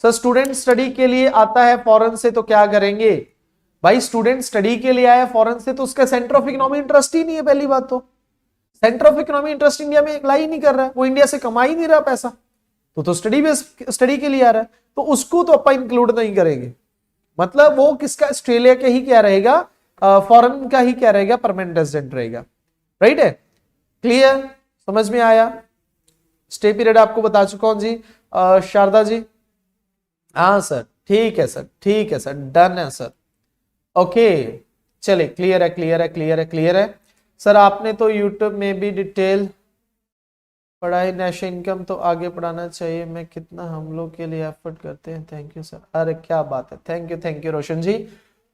[SPEAKER 2] सर स्टूडेंट स्टडी के लिए आता है फॉरेन से तो क्या करेंगे? भाई स्टूडेंट स्टडी के लिए आया फॉरेन से तो उसका सेंटर ऑफ इकोनॉमिक इंटरेस्ट ही नहीं है। पहली बात तो centre of economic interest India में अप्लाई ही नहीं कर रहा है, वो इंडिया से कमा ही नहीं रहा पैसा, तो स्टडी के लिए आ रहा है, तो उसको तो अपन इंक्लूड नहीं करेंगे। मतलब वो किसका, ऑस्ट्रेलिया के ही क्या रहेगा, फॉरेन का ही क्या रहेगा, परमानेंट रेजिडेंट रहेगा। राइट है, क्लियर, समझ में आया? स्टे पीरियड आपको बता चुका हूं जी। शारदा जी, हाँ सर, ठीक है सर, ठीक है सर, डन है सर, ओके, चलिए, क्लियर है, क्लियर है, क्लियर है, क्लियर है सर। आपने तो यूट्यूब में भी डिटेल पढ़ाई, नेशनल इनकम तो आगे पढ़ाना चाहिए, मैं कितना हम लोग के लिए एफर्ट करते हैं, थैंक यू सर। अरे क्या बात है, thank you Roshan ji.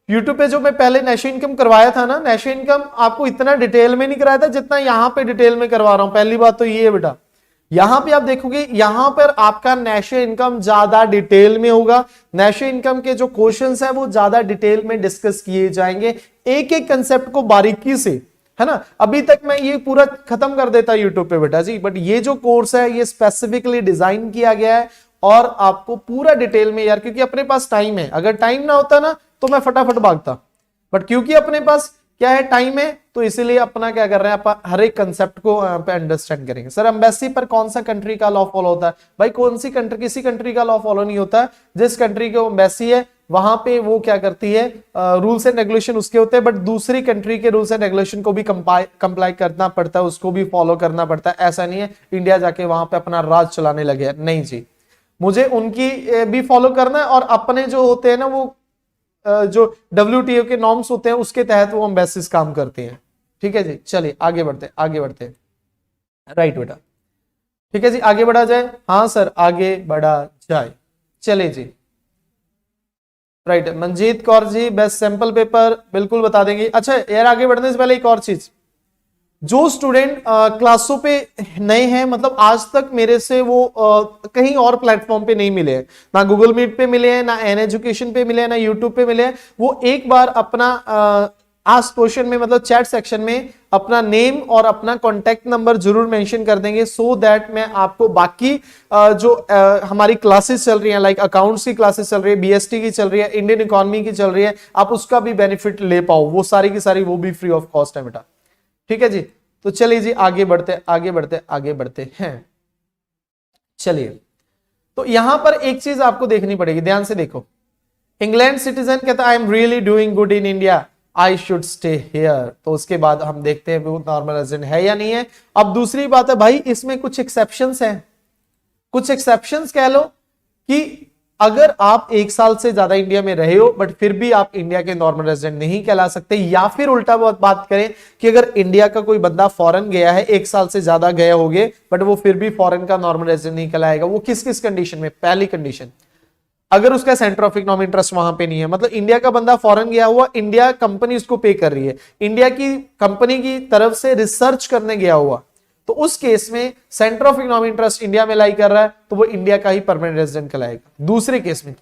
[SPEAKER 2] YouTube पे जो मैं पहले नेशनल इनकम करवाया था ना, नेशनल इनकम आपको इतना डिटेल में नहीं कराया था जितना यहाँ पे डिटेल में करवा रहा हूं। पहली बात तो ये है बेटा, यहां पे आप देखोगे यहां पर आपका नेशनल इनकम ज्यादा डिटेल में होगा, नेशनल इनकम के जो क्वेश्चंस है वो ज्यादा डिटेल में डिस्कस किए जाएंगे, एक एक कंसेप्ट को बारीकी से, है ना। अभी तक मैं ये पूरा खत्म कर देता यूट्यूब पे बेटा जी, बट ये जो कोर्स है ये स्पेसिफिकली डिजाइन किया गया है और आपको पूरा डिटेल में यार, क्योंकि अपने पास टाइम है, अगर टाइम ना होता ना तो मैं फटाफट भागता, बट क्योंकि अपने पास क्या है, टाइम है, तो इसीलिए अपना क्या कर रहे हैं, आप हर एक कंसेप्ट को पे अंडरस्टैंड करेंगे। सर एम्बेसी पर कौन सा कंट्री का लॉ फॉलो होता है? भाई कौन सी कंट्री, किसी कंट्री का लॉ फॉलो नहीं होता है, जिस कंट्री की एम्बेसी है वहां पे वो क्या करती है, रूल्स एंड रेगुलेशन उसके होते हैं, बट दूसरी कंट्री के रूल्स एंड रेगुलेशन को भी कंप्लाई करना पड़ता है, उसको भी फॉलो करना पड़ता है। ऐसा नहीं है इंडिया जाके वहां पे अपना राज चलाने लगे, नहीं जी, मुझे उनकी भी फॉलो करना है और अपने जो होते हैं ना वो जो WTO के नॉर्म्स होते हैं उसके तहत वो एम्बेसीज काम करते हैं। ठीक है जी, चलिए आगे बढ़ते आगे बढ़ते। राइट बेटा, ठीक है जी, आगे बढ़ा जाए। हाँ सर, आगे बढ़ा जाए, चलिए जी। Right, Manjeet Kaur ji, best sample paper बिल्कुल बता देंगे। अच्छा यार, आगे बढ़ने से पहले एक और चीज, जो स्टूडेंट क्लासों पे नए हैं, मतलब आज तक मेरे से वो कहीं और प्लेटफॉर्म पे नहीं मिले हैं, ना गूगल मीट पे मिले हैं, ना एन एजुकेशन पे मिले हैं, ना यूट्यूब पे मिले हैं, वो एक बार अपना आस्क क्वेश्चन में, मतलब चैट सेक्शन में अपना नेम और अपना कॉन्टेक्ट नंबर जरूर मेंशन कर देंगे, सो दैट मैं आपको बाकी जो हमारी क्लासेस चल रही हैं, लाइक अकाउंट्स की क्लासेस चल रही है, BST की चल रही है, इंडियन इकोनॉमी की चल रही है, आप उसका भी बेनिफिट ले पाओ। वो सारी की सारी वो भी फ्री ऑफ कॉस्ट है बेटा। ठीक है जी, तो चलिए जी आगे बढ़ते आगे बढ़ते आगे बढ़ते हैं। चलिए, तो यहां पर एक चीज आपको देखनी पड़ेगी, ध्यान से देखो। इंग्लैंड सिटीजन कहता है I am really doing good in India, I should stay here. तो उसके बाद हम देखते हैं वो नॉर्मल रेजिडेंट है या नहीं है। अब दूसरी बात है भाई, इसमें कुछ एक्सेप्शंस हैं, कुछ एक्सेप्शंस कह लो कि अगर आप 1 साल से ज्यादा इंडिया में रहे हो बट फिर भी आप इंडिया के नॉर्मल रेजिडेंट नहीं कहला सकते, या फिर उल्टा बात करें कि अगर इंडिया का कोई बंदा फॉरेन गया है, 1 साल से ज्यादा गए होंगे बट वो फिर भी फॉरेन का नॉर्मल रेजिडेंट नहीं कहलाएगा। वो किस किस कंडीशन में? पहली कंडीशन, अगर उसका सेंटर ऑफ इकोनॉमिक इंटरेस्ट वहां पे नहीं है, मतलब इंडिया का बंदा फॉरेन गया हुआ, इंडिया कंपनी उसको पे कर रही है, इंडिया की कंपनी की तरफ से रिसर्च करने गया हुआ, तो उस केस में centre of economic interest India में लाई कर रहा है तो वो इंडिया का ही परमानेंट रेजिडेंट कहलाएगा। दूसरे केस में,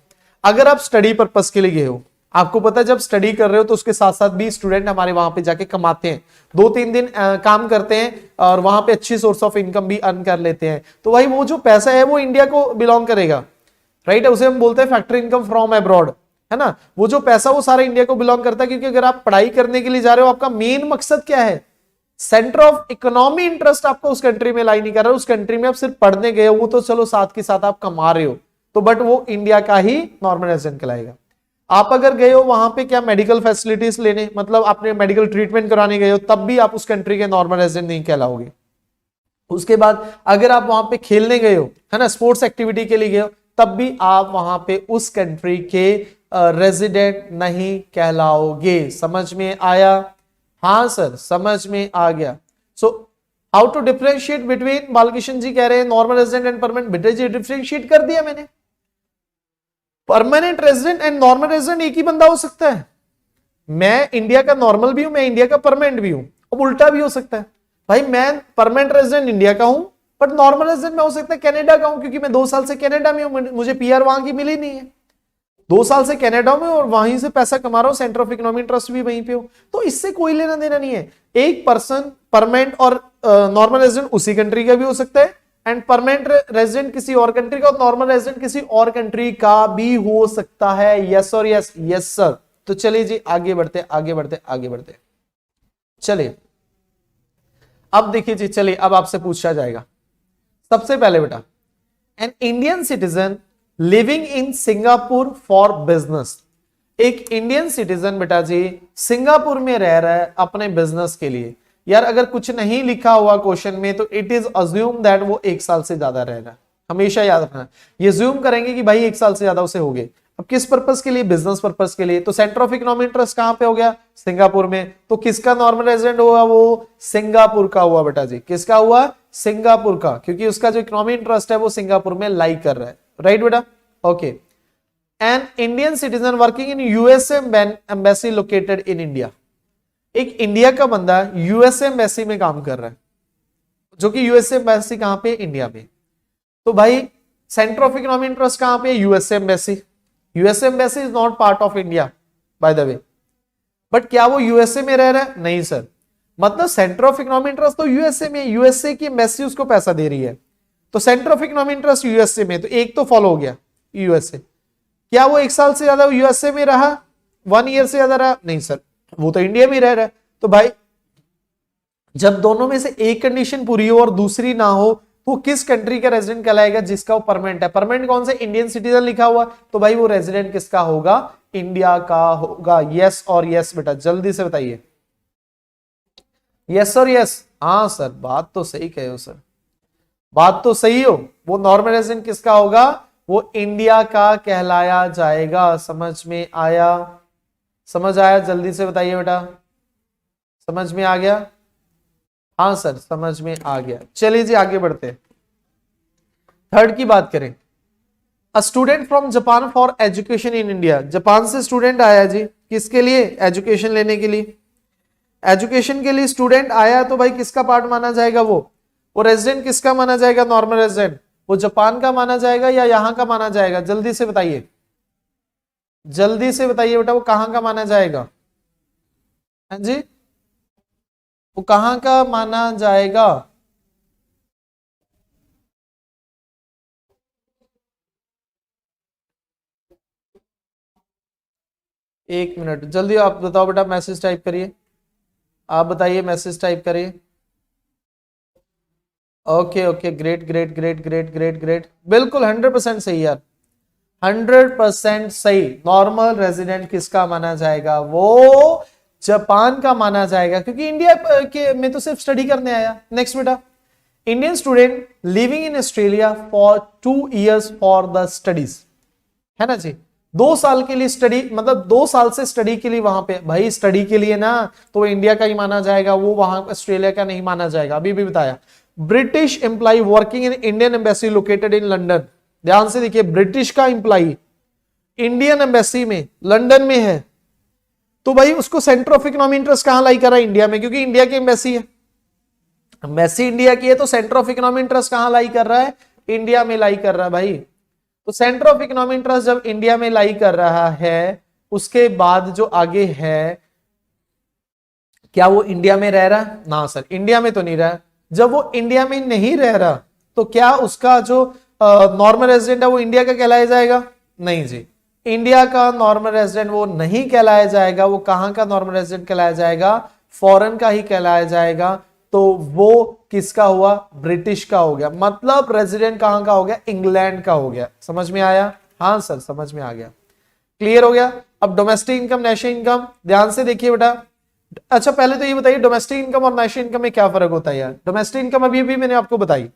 [SPEAKER 2] अगर आप स्टडी पर्पस के लिए गए हो, आपको पता है जब स्टडी कर रहे हो तो उसके साथ साथ भी स्टूडेंट हमारे वहां पे जाके कमाते हैं, 2-3 दिन काम करते हैं और वहां पे अच्छी सोर्स ऑफ इनकम भी अर्न कर लेते हैं, तो भाई वो जो पैसा है वो इंडिया को बिलोंग करेगा। राइट है, उसे हम बोलते हैं फैक्टरी इनकम फ्रॉम अब्रॉड, है ना। वो जो पैसा वो सारा इंडिया को बिलोंग करता है, क्योंकि अगर आप पढ़ाई करने के लिए जा रहे हो, आपका मेन मकसद क्या है, सेंटर ऑफ इकोनॉमी इंटरेस्ट आपको उस कंट्री में लाई नहीं कर रहा है, उस कंट्री में आप सिर्फ पढ़ने गए हो, वो तो चलो साथ के साथ आप कमा रहे हो, तो बट वो इंडिया का ही नॉर्मल रेजिडेंट कहलाएगा। आप अगर गए हो वहां पे क्या मेडिकल फैसिलिटीज लेने, मतलब आपने मेडिकल ट्रीटमेंट कराने गए हो, तब भी आप उस कंट्री के नॉर्मल रेजिडेंट नहीं कहलाओगे। उसके बाद अगर आप वहां पे खेलने गए हो, है ना, स्पोर्ट्स एक्टिविटी के लिए गए हो, तब भी आप वहां पे उस कंट्री के रेजिडेंट नहीं कहलाओगे। समझ में आया? हाँ सर, समझ में आ गया। So how to differentiate between, Balakrishna ji कह रहे हैं नॉर्मल रेजिडेंट एंड परमानेंट। बेटा जी डिफरेंशिएट कर दिया मैंने, permanent resident and normal resident एक ही बंदा हो सकता है। मैं इंडिया का नॉर्मल भी हूं, मैं इंडिया का परमानेंट भी हूं, अब उल्टा भी हो सकता है। भाई मैं परमानेंट रेजिडेंट इंडिया का हूं बट नॉर्मल रेजिडेंट मैं हो सकता है कनाडा का हूं, क्योंकि मैं 2 साल से कनाडा में हूं, मुझे PR वहां की मिली नहीं है, 2 साल से कनाडा में और वहीं से पैसा कमा रहा हूं, सेंटर ऑफ इकोनॉमिक इंटरेस्ट भी वहीं पे हो, तो इससे कोई लेना देना नहीं है। एक पर्सन परमानेंट और नॉर्मल रेजिडेंट उसी कंट्री का भी हो सकता है, एंड परमानेंट रेजिडेंट किसी और कंट्री का और नॉर्मल रेजिडेंट किसी और कंट्री का भी हो सकता है। यस और यस, यस सर। तो चलिए जी आगे बढ़ते आगे बढ़ते आगे बढ़ते। चलिए अब देखिए जी, चलिए अब आपसे पूछा जाएगा सबसे पहले बेटा, an Indian citizen living in Singapore for business. एक इंडियन सिटीजन बेटा जी सिंगापुर में रह रहा है अपने बिजनेस के लिए। यार अगर कुछ नहीं लिखा हुआ क्वेश्चन में तो इट इज अज्यूम दैट वो 1 साल से ज्यादा रह रहा है। हमेशा याद रखना, ये ज्यूम करेंगे कि भाई 1 साल से ज्यादा उसे हो गए। अब किस पर्पस के लिए? बिजनेस पर्पस के लिए। तो सेंटर ऑफ इकोनॉमिक इंटरेस्ट कहां पे हो गया? सिंगापुर में। तो किसका नॉर्मल रेजिडेंट हुआ? वो सिंगापुर का हुआ बेटा जी। किसका हुआ? सिंगापुर का, क्योंकि उसका जो इकोनॉमिक इंटरेस्ट है वो सिंगापुर में लाई कर रहा है। राइट बेटा, okay. An Indian citizen working in USA embassy located in India. एक इंडिया का बंदा यूएसए एम्बेसी में काम कर रहा है, जो कि यूएसए एम्बेसी कहां पे? इंडिया में। तो भाई सेंटर ऑफ इकोनॉमिक इंटरेस्ट कहां पे? USA embassy. USA embassy is not part of India by the way, but क्या वो यूएसए में रह रहा है? नहीं सर। मतलब सेंटर ऑफ इकोनॉमिक इंटरेस्ट तो यूएसए में, यूएसए की एम्बेसी उसको पैसा दे रही है, तो centre of economic interest USA में। तो एक तो फॉलो हो गया यूएसए। क्या वो 1 साल से ज्यादा यूएसए में रहा? 1 ईयर से ज्यादा रहा? नहीं सर, वो तो इंडिया में रह रहा है। तो भाई जब दोनों में से एक कंडीशन पूरी हो और दूसरी ना हो, वो किस कंट्री का रेजिडेंट कहलाएगा? जिसका वो परमानेंट है। परमानेंट कौन सा? इंडियन सिटीजन लिखा हुआ, तो भाई वो रेजिडेंट किसका होगा? इंडिया का होगा। यस और यस बेटा, जल्दी से बताइए। यस और यस। हाँ सर, बात तो सही कहे हो सर, बात तो सही हो। वो नॉर्मल रेजिडेंट किसका होगा? वो इंडिया का कहलाया जाएगा। समझ में आया? समझ आया? जल्दी से बताइए बेटा, समझ में आ गया? हाँ सर, समझ में आ गया। चलिए जी आगे बढ़ते हैं। थर्ड की बात करें, a student from Japan for education in India. Japan से स्टूडेंट आया जी, किसके लिए? एजुकेशन लेने के लिए। एजुकेशन के लिए स्टूडेंट आया, तो भाई किसका पार्ट माना जाएगा? वो रेजिडेंट किसका माना जाएगा? Normal resident. वो जापान का माना जाएगा या यहां का माना जाएगा? जल्दी से बताइए, जल्दी से बताइए बेटा, वो कहां का माना जाएगा? हाँ जी, वो कहां का माना जाएगा? एक मिनट, जल्दी आप बताओ बेटा, मैसेज टाइप करिए। आप बताइए, मैसेज टाइप करिए। Okay okay, great great great great great great, बिल्कुल 100% सही यार, 100% सही। नॉर्मल रेजिडेंट किसका माना जाएगा? वो जापान का माना जाएगा, क्योंकि इंडिया के में तो सिर्फ स्टडी करने आया। नेक्स्ट बेटा, Indian student living in Australia for 2 years for the studies, है ना जी। 2 साल के लिए स्टडी, मतलब 2 साल से स्टडी के लिए वहां पे। भाई स्टडी के लिए ना, तो इंडिया का ही माना जाएगा, वो वहां ऑस्ट्रेलिया का नहीं माना जाएगा। अभी भी बताया। British employ working in Indian embassy located in London. ध्यान से देखिए, ब्रिटिश का एम्प्लॉय इंडियन एम्बेसी में लंदन में है, तो भाई उसको सेंटर ऑफ इकोनॉमिक इंटरेस्ट कहां लाई कर रहा है? इंडिया में, क्योंकि इंडिया की एम्बेसी है। एम्बेसी इंडिया की है, तो सेंटर ऑफ इकोनॉमिक इंटरेस्ट कहां लाई कर रहा है? इंडिया में लाई कर रहा है भाई। तो सेंटर ऑफ इकोनॉमिक इंटरेस्ट जब इंडिया में लाई कर रहा है, उसके बाद जो आगे है, क्या वो इंडिया में रह रहा है? ना सर, इंडिया में तो नहीं रहा। जब वो इंडिया में नहीं रह रहा, तो क्या उसका जो नॉर्मल रेजिडेंट है वो इंडिया का कहलाया जाएगा? नहीं जी, इंडिया का नॉर्मल रेजिडेंट वो नहीं कहलाया जाएगा। वो कहां का नॉर्मल रेजिडेंट कहलाया जाएगा? फॉरेन का ही कहलाया जाएगा। तो वो किसका हुआ? ब्रिटिश का हो गया। मतलब रेजिडेंट कहां का हो गया? इंग्लैंड का हो गया। समझ में आया? हाँ सर, समझ में आ गया, क्लियर हो गया। अब डोमेस्टिक इनकम, नेशनल इनकम, ध्यान से देखिए बेटा। अच्छा पहले तो ये बताइए, डोमेस्टिक इनकम और नेशनल इनकम में क्या फर्क होता है यार? डोमेस्टिक इनकम अभी भी मैंने आपको बताई।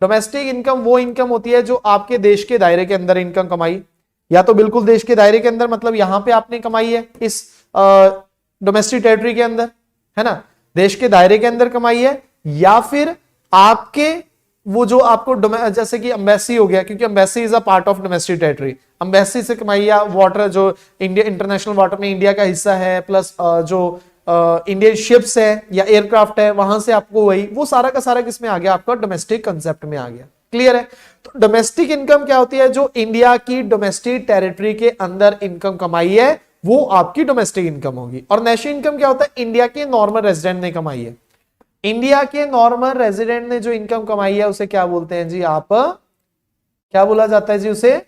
[SPEAKER 2] डोमेस्टिक इनकम वो इनकम होती है जो आपके देश के दायरे के अंदर इनकम कमाई, या तो बिल्कुल देश के दायरे के अंदर, मतलब यहां पे आपने कमाई है इस डोमेस्टिक टेरिटरी के अंदर, है ना, देश के दायरे के अंदर कमाई है, या फिर आपके वो जो आपको जैसे कि एम्बेसी हो गया, क्योंकि embassy is a part of domestic territory. Embassy से कमाई, या वाटर जो इंडिया इंटरनेशनल वाटर में इंडिया का हिस्सा है, प्लस जो इंडियन शिप्स है या एयरक्राफ्ट है, वहां से आपको वही वो सारा का सारा किसमें आ गया? आपका डोमेस्टिक कंसेप्ट में आ गया। क्लियर है? तो डोमेस्टिक इनकम क्या होती है? जो इंडिया की डोमेस्टिक टेरिटरी के अंदर इनकम कमाई है, वो आपकी डोमेस्टिक इनकम होगी। और नेशनल इनकम क्या होता है? इंडिया के नॉर्मल रेजिडेंट ने कमाई है। इंडिया के नॉर्मल रेजिडेंट ने जो इनकम कमाई है उसे क्या बोलते हैं जी, आप क्या बोला जाता है जी, उसे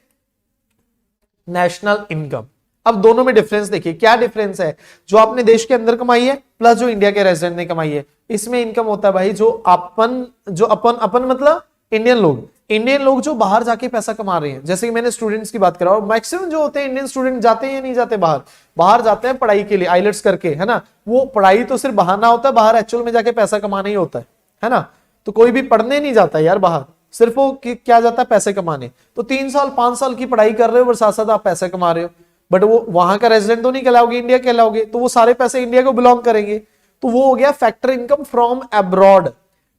[SPEAKER 2] नेशनल इनकम। अब दोनों में डिफरेंस देखिए, क्या डिफरेंस है, जो आपने देश के अंदर कमाई है प्लस जो इंडिया के रेजिडेंट ने कमाई है, इसमें इनकम होता है भाई जो अपन मतलब इंडियन लोग जो बाहर जाके पैसा कमा रहे हैं। जैसे कि मैंने स्टूडेंट्स की बात करा, और मैक्सिमम जो होते हैं इंडियन स्टूडेंट जाते हैं या नहीं जाते बाहर जाते हैं पढ़ाई के लिए, आइलेट्स करके, है ना। वो पढ़ाई तो सिर्फ बहाना होता है, बाहर एक्चुअल में जाके पैसा कमाना ही होता है ना। तो कोई भी पढ़ने नहीं जाता यार बाहर, सिर्फ वो क्या जाता है, पैसे कमाने। तो 3 साल 5 साल की पढ़ाई कर रहे हो और साथ साथ आप पैसे कमा रहे हो, बट वो वहां का रेजिडेंट तो नहीं कहलाओगे, इंडिया कहलाओगे, तो वो सारे पैसे इंडिया को बिलोंग करेंगे। तो वो हो गया फैक्टर इनकम फ्रॉम अब्रॉड।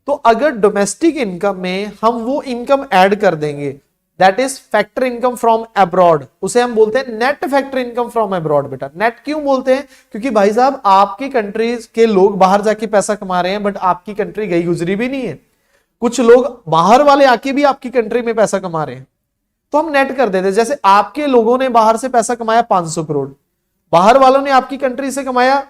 [SPEAKER 2] तो अगर डोमेस्टिक इनकम में हम वो इनकम ऐड कर देंगे, that is factor income from abroad, उसे हम बोलते हैं net factor income from abroad. बेटा नेट क्यों बोलते हैं, क्योंकि भाई साहब आपकी कंट्रीज के लोग बाहर जाके पैसा कमा रहे हैं, बट आपकी कंट्री गई गुजरी भी नहीं है। कुछ लोग बाहर वाले आके भी आपकी कंट्री में पैसा कमा रहे हैं, तो हम नेट कर देते। जैसे आपके लोगों ने बाहर से पैसा कमाया 500 करोड़, बाहर वालों ने आपकी कंट्री से कमाया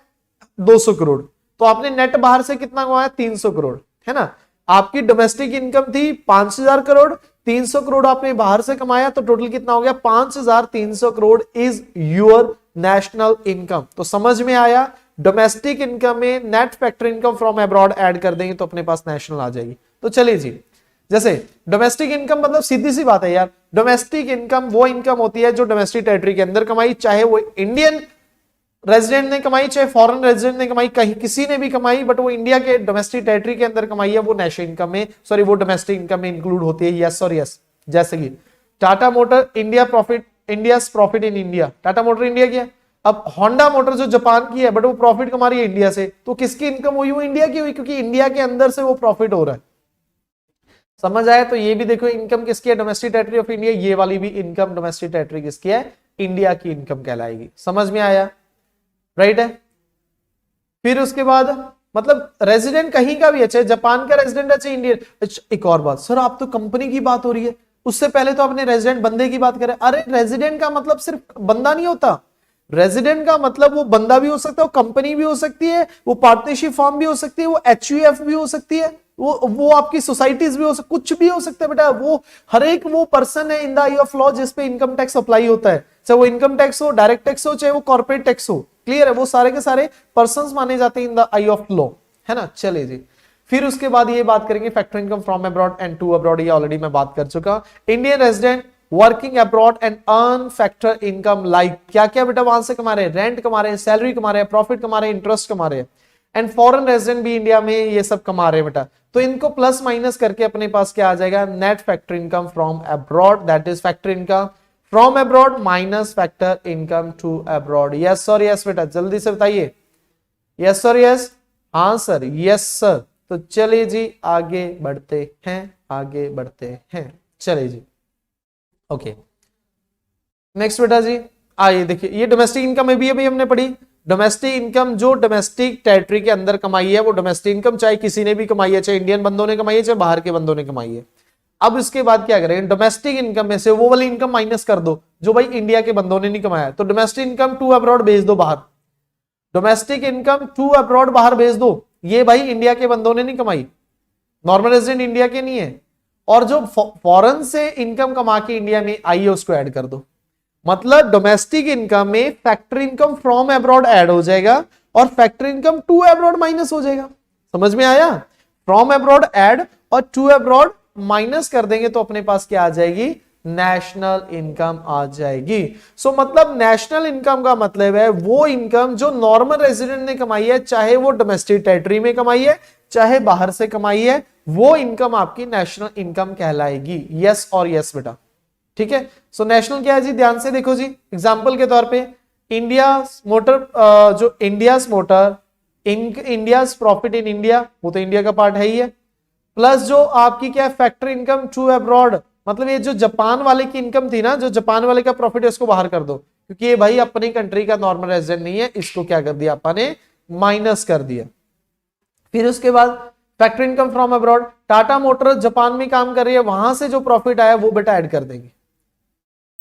[SPEAKER 2] 200 करोड़, तो आपने नेट बाहर से कितना कमाया, 300 करोड़, है ना। आपकी डोमेस्टिक इनकम थी 5000 करोड़, 300 करोड़ आपने बाहर से कमाया, तो टोटल कितना हो गया, 5300 crore is your national income. तो समझ में आया, डोमेस्टिक इनकम में net factor income from abroad add कर देंगे तो अपने पास नेशनल आ जाएगी। तो चलिए जी, जैसे डोमेस्टिक इनकम मतलब सीधी सी बात है यार, डोमेस्टिक इनकम वो इनकम होती है जो डोमेस्टिक टेरिटरी के अंदर कमाई, चाहे वो इंडियन रेजिडेंट ने कमाई चाहे फॉरेन रेजिडेंट ने कमाई, कहीं किसी ने भी कमाई, बट वो इंडिया के डोमेस्टिक टेरिटरी के अंदर कमाई है, वो नेशनल इनकम में, सॉरी वो डोमेस्टिक इनकम में इंक्लूड होती है। यस और यस। जैसे कि Tata motor India profit in India, Tata motor India की है। अब होंडा मोटर जो जापान की है, बट वो प्रॉफिट कमा रही है इंडिया से, तो किसकी इनकम हुई, वो इंडिया की हुई, क्योंकि इंडिया के अंदर से वो प्रॉफिट हो रहा है। समझ आया। तो ये भी देखो इनकम किसकी है, डोमेस्टिक टेरिटरी ऑफ इंडिया, ये वाली भी इनकम डोमेस्टिक टेरिटरी किसकी है, इंडिया की इनकम कहलाएगी। समझ में आया, राइट है। फिर उसके बाद मतलब रेजिडेंट कहीं का भी है, चाहे जापान का रेजिडेंट है चाहे इंडियन। एक और बात सर, आप तो कंपनी की बात हो रही है, उससे पहले तो आपने रेजिडेंट बंदे की बात करें। अरे रेजिडेंट का मतलब सिर्फ बंदा नहीं होता, रेजिडेंट का मतलब वो बंदा भी हो सकता है, वो कंपनी भी हो सकती है, वो पार्टनरशिप फॉर्म भी हो सकती है, वो एचयूएफ भी हो सकती है, वो आपकी सोसाइटीज भी हो सकती, कुछ भी हो सकता है बेटा। वो हर एक वो पर्सन है in the I of law जिस पे इनकम टैक्स अप्लाई होता है, चाहे वो इनकम टैक्स हो, डायरेक्ट टैक्स हो, चाहे वो कॉर्पोरेट टैक्स हो। क्लियर है, वो सारे के सारे पर्संस माने जाते हैं in the I of law, है ना। चलिए जी, फिर उसके बाद ये बात करेंगे factor income from abroad and to abroad, ये ऑलरेडी मैं बात कर चुका। Indian resident working abroad and earn factor income like, क्या क्या बेटा वहां से कमा रहे हैं, रेंट कमा रहे हैं, सैलरी कमा रहे हैं, प्रॉफिट कमा रहे हैं, इंटरेस्ट कमा रहे हैं। एंड फॉरेन रेजिडेंट भी इंडिया में ये सब कमा रहे हैं बेटा। तो इनको प्लस माइनस करके अपने पास क्या आ जाएगा, net factor income from abroad, that is factor income from abroad minus factor income to abroad. Yes और यस बेटा, जल्दी से बताइए, यस और यस। हाँ सर, यस सर। तो चलिए जी आगे बढ़ते हैं, आगे बढ़ते हैं, चलिए जी। ओके नेक्स्ट बेटा जी, आइए देखिए, ये डोमेस्टिक इनकम में भी अभी हमने पढ़ी। डोमेस्टिक इनकम जो डोमेस्टिक टेरिटरी के अंदर कमाई है वो डोमेस्टिक इनकम, चाहे किसी ने भी कमाई है, चाहे इंडियन बंदों ने कमाई है, चाहे बाहर के बंदों ने कमाई है। अब इसके बाद क्या करेंगे, डोमेस्टिक इनकम में से वो वाली इनकम माइनस कर दो जो भाई इंडिया के बंदों ने नहीं कमाया। तो डोमेस्टिक इनकम टू अब्रॉड भेज दो बाहर, डोमेस्टिक इनकम टू अब्रॉड बाहर भेज दो, ये भाई इंडिया के बंदों ने नहीं कमाई, नॉर्मल रेजिडेंट इंडिया के नहीं है। और जो फॉरेन से इनकम कमा के इंडिया में आई है उसको ऐड कर दो। मतलब डोमेस्टिक इनकम में factor income from abroad add हो जाएगा और factor income to abroad minus हो जाएगा। समझ में आया, फ्रॉम अब्रॉड ऐड और टू अब्रॉड माइनस कर देंगे तो अपने पास क्या आ जाएगी, नेशनल इनकम आ जाएगी। सो मतलब नेशनल इनकम का मतलब है वो इनकम जो नॉर्मल रेजिडेंट ने कमाई है, चाहे वो डोमेस्टिक टेरिटरी में कमाई है चाहे बाहर से कमाई है, वो इनकम आपकी नेशनल इनकम कहलाएगी। यस और यस बेटा, ठीक है। सो नेशनल क्या है जी, ध्यान से देखो जी। एग्जांपल के तौर पे इंडिया मोटर, जो India's motor, India's profit in India, वो तो इंडिया का पार्ट है ही है, प्लस जो आपकी क्या फैक्टर इनकम टू अब्रॉड, मतलब ये जो जापान वाले की इनकम थी ना, जो जापान वाले का प्रॉफिट है उसको बाहर कर दो, क्योंकि ये भाई अपनी कंट्री का नॉर्मल रेजिडेंट नहीं है, इसको क्या कर दिया आपने, माइनस कर दिया। फिर उसके बाद factor income from abroad, Tata motor Japan में काम कर रही है, वहां से जो प्रॉफिट आया वो बेटा ऐड कर देंगे।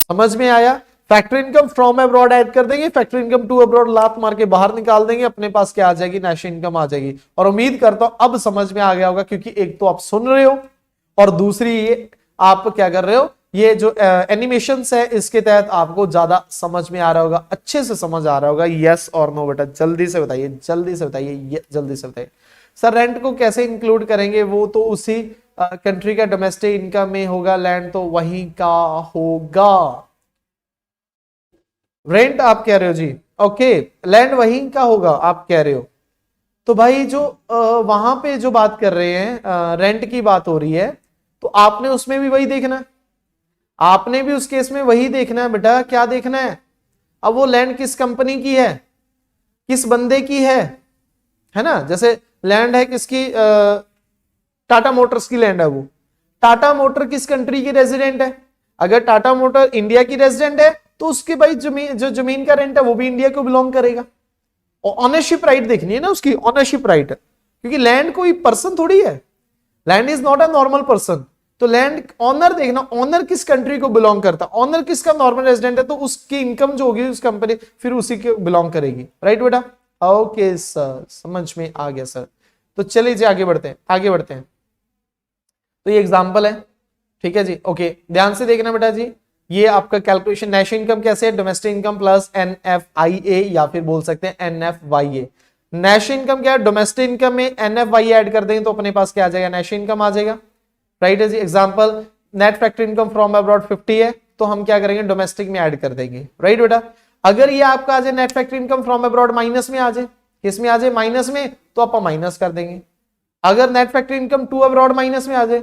[SPEAKER 2] समझ में आया। Factory income from abroad add कर देंगे, फैक्ट्री इनकम टू अब्रॉड लात मार के बाहर निकाल देंगे, अपने पास क्या आ जाएगी, नेशनल इनकम आ जाएगी। और उम्मीद करता हूं अब समझ में आ गया होगा, क्योंकि एक तो आप सुन रहे हो और दूसरी ये आप क्या कर रहे हो, ये जो एनिमेशंस है इसके तहत आपको ज्यादा समझ में आ रहा होगा, अच्छे से समझ आ रहा होगा। यस और नो बेटा, जल्दी से बताइए, जल्दी से बताइए, जल्दी से बताइए। सर रेंट को कैसे इंक्लूड करेंगे, वो तो उसी कंट्री का डोमेस्टिक इनकम में होगा, लैंड तो वहीं का होगा। रेंट आप कह रहे हो जी, ओके, लैंड वहीं का होगा आप कह रहे हो। तो भाई जो वहां पे जो बात कर रहे हैं रेंट की बात हो रही है, तो आपने उसमें भी वही देखना है, आपने भी उस केस में वही देखना है बेटा। क्या देखना है, अब वो लैंड किस कंपनी की है, किस बंदे की है ना। जैसे लैंड है किसकी, टाटा मोटर्स की लैंड है, वो टाटा मोटर किस कंट्री की रेजिडेंट है। अगर टाटा मोटर इंडिया की रेजिडेंट है तो उसके भाई जमीन का रेंट है वो भी इंडिया को बिलोंग करेगा। और ऑनरशिप राइट देखनी है ना उसकी, ऑनरशिप राइट, क्योंकि लैंड कोई पर्सन थोड़ी है, land is not a normal person. तो लैंड ऑनर देखना, ऑनर किस कंट्री को बिलोंग करता है, ऑनर किसका नॉर्मल रेजिडेंट है, तो उसकी इनकम जो होगी उस कंपनी फिर उसी के बिलोंग करेगी। राइट बेटा, ओके सर, समझ में आ गया सर। तो चलिए जी आगे बढ़ते हैं, आगे बढ़ते हैं। तो ये एग्जांपल है, ठीक है जी, ओके, ध्यान से देखना बेटा जी। ये आपका कैलकुलेशन नेशनल इनकम कैसे है, डोमेस्टिक इनकम प्लस NFIA या फिर बोल सकते हैं NFYA। नेशनल इनकम क्या है, डोमेस्टिक इनकम में NFYA ऐड कर देंगे तो अपने पास क्या आ जाएगा, नेशनल इनकम आ जाएगा। राइट है जी। Example net factory income from abroad 50 है, तो हम क्या करेंगे, डोमेस्टिक में ऐड कर देंगे। राइट बेटा, अगर ये आपका आ जाए net factory income from abroad minus में आ जाए, किसमें आ जाए, माइनस में, तो आप माइनस कर देंगे। अगर net factory income to abroad minus में आ जाए,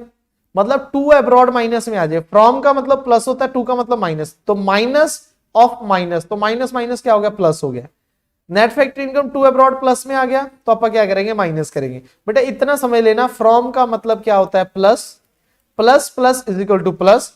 [SPEAKER 2] मतलब टू अब्रॉड माइनस में आ जाए, फ्रॉम का मतलब प्लस होता है, टू का मतलब माइनस, तो माइनस ऑफ माइनस, तो माइनस माइनस क्या हो गया, प्लस हो गया। Net factory income to abroad plus में आ गया, तो आप क्या करेंगे, माइनस करेंगे। बेटा इतना समझ लेना, फ्रॉम का मतलब क्या होता है, plus, plus plus is equal to plus,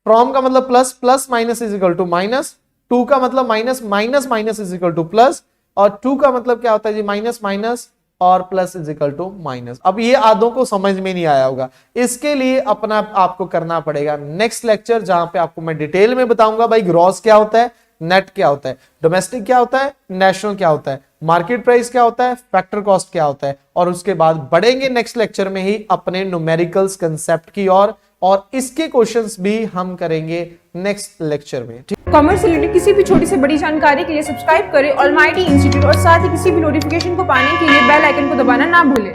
[SPEAKER 2] from का मतलब plus, plus minus is equal to minus, two का मतलब minus, minus minus is equal to plus, और टू का मतलब क्या होता है जी, माइनस माइनस और plus is equal to minus. अब ये आधों को समझ में नहीं आया होगा, इसके लिए अपना आपको करना पड़ेगा नेक्स्ट लेक्चर, जहां पे आपको मैं डिटेल में बताऊंगा भाई ग्रॉस क्या होता है, नेट क्या होता है, डोमेस्टिक क्या होता है, नेशनल क्या होता है, मार्केट प्राइस क्या होता है, फैक्टर कॉस्ट क्या होता है। और उसके बाद बढ़ेंगे नेक्स्ट लेक्चर में ही अपने न्यूमेरिकल्स कंसेप्ट की ओर, और इसके क्वेश्चंस भी हम करेंगे नेक्स्ट लेक्चर में।
[SPEAKER 1] कॉमर्स से रिलेटेड किसी भी छोटी से बड़ी जानकारी के लिए सब्सक्राइब करें ऑलमाइटी इंस्टीट्यूट, और साथ ही किसी भी नोटिफिकेशन को पाने के लिए बेल आइकन को दबाना ना भूलें।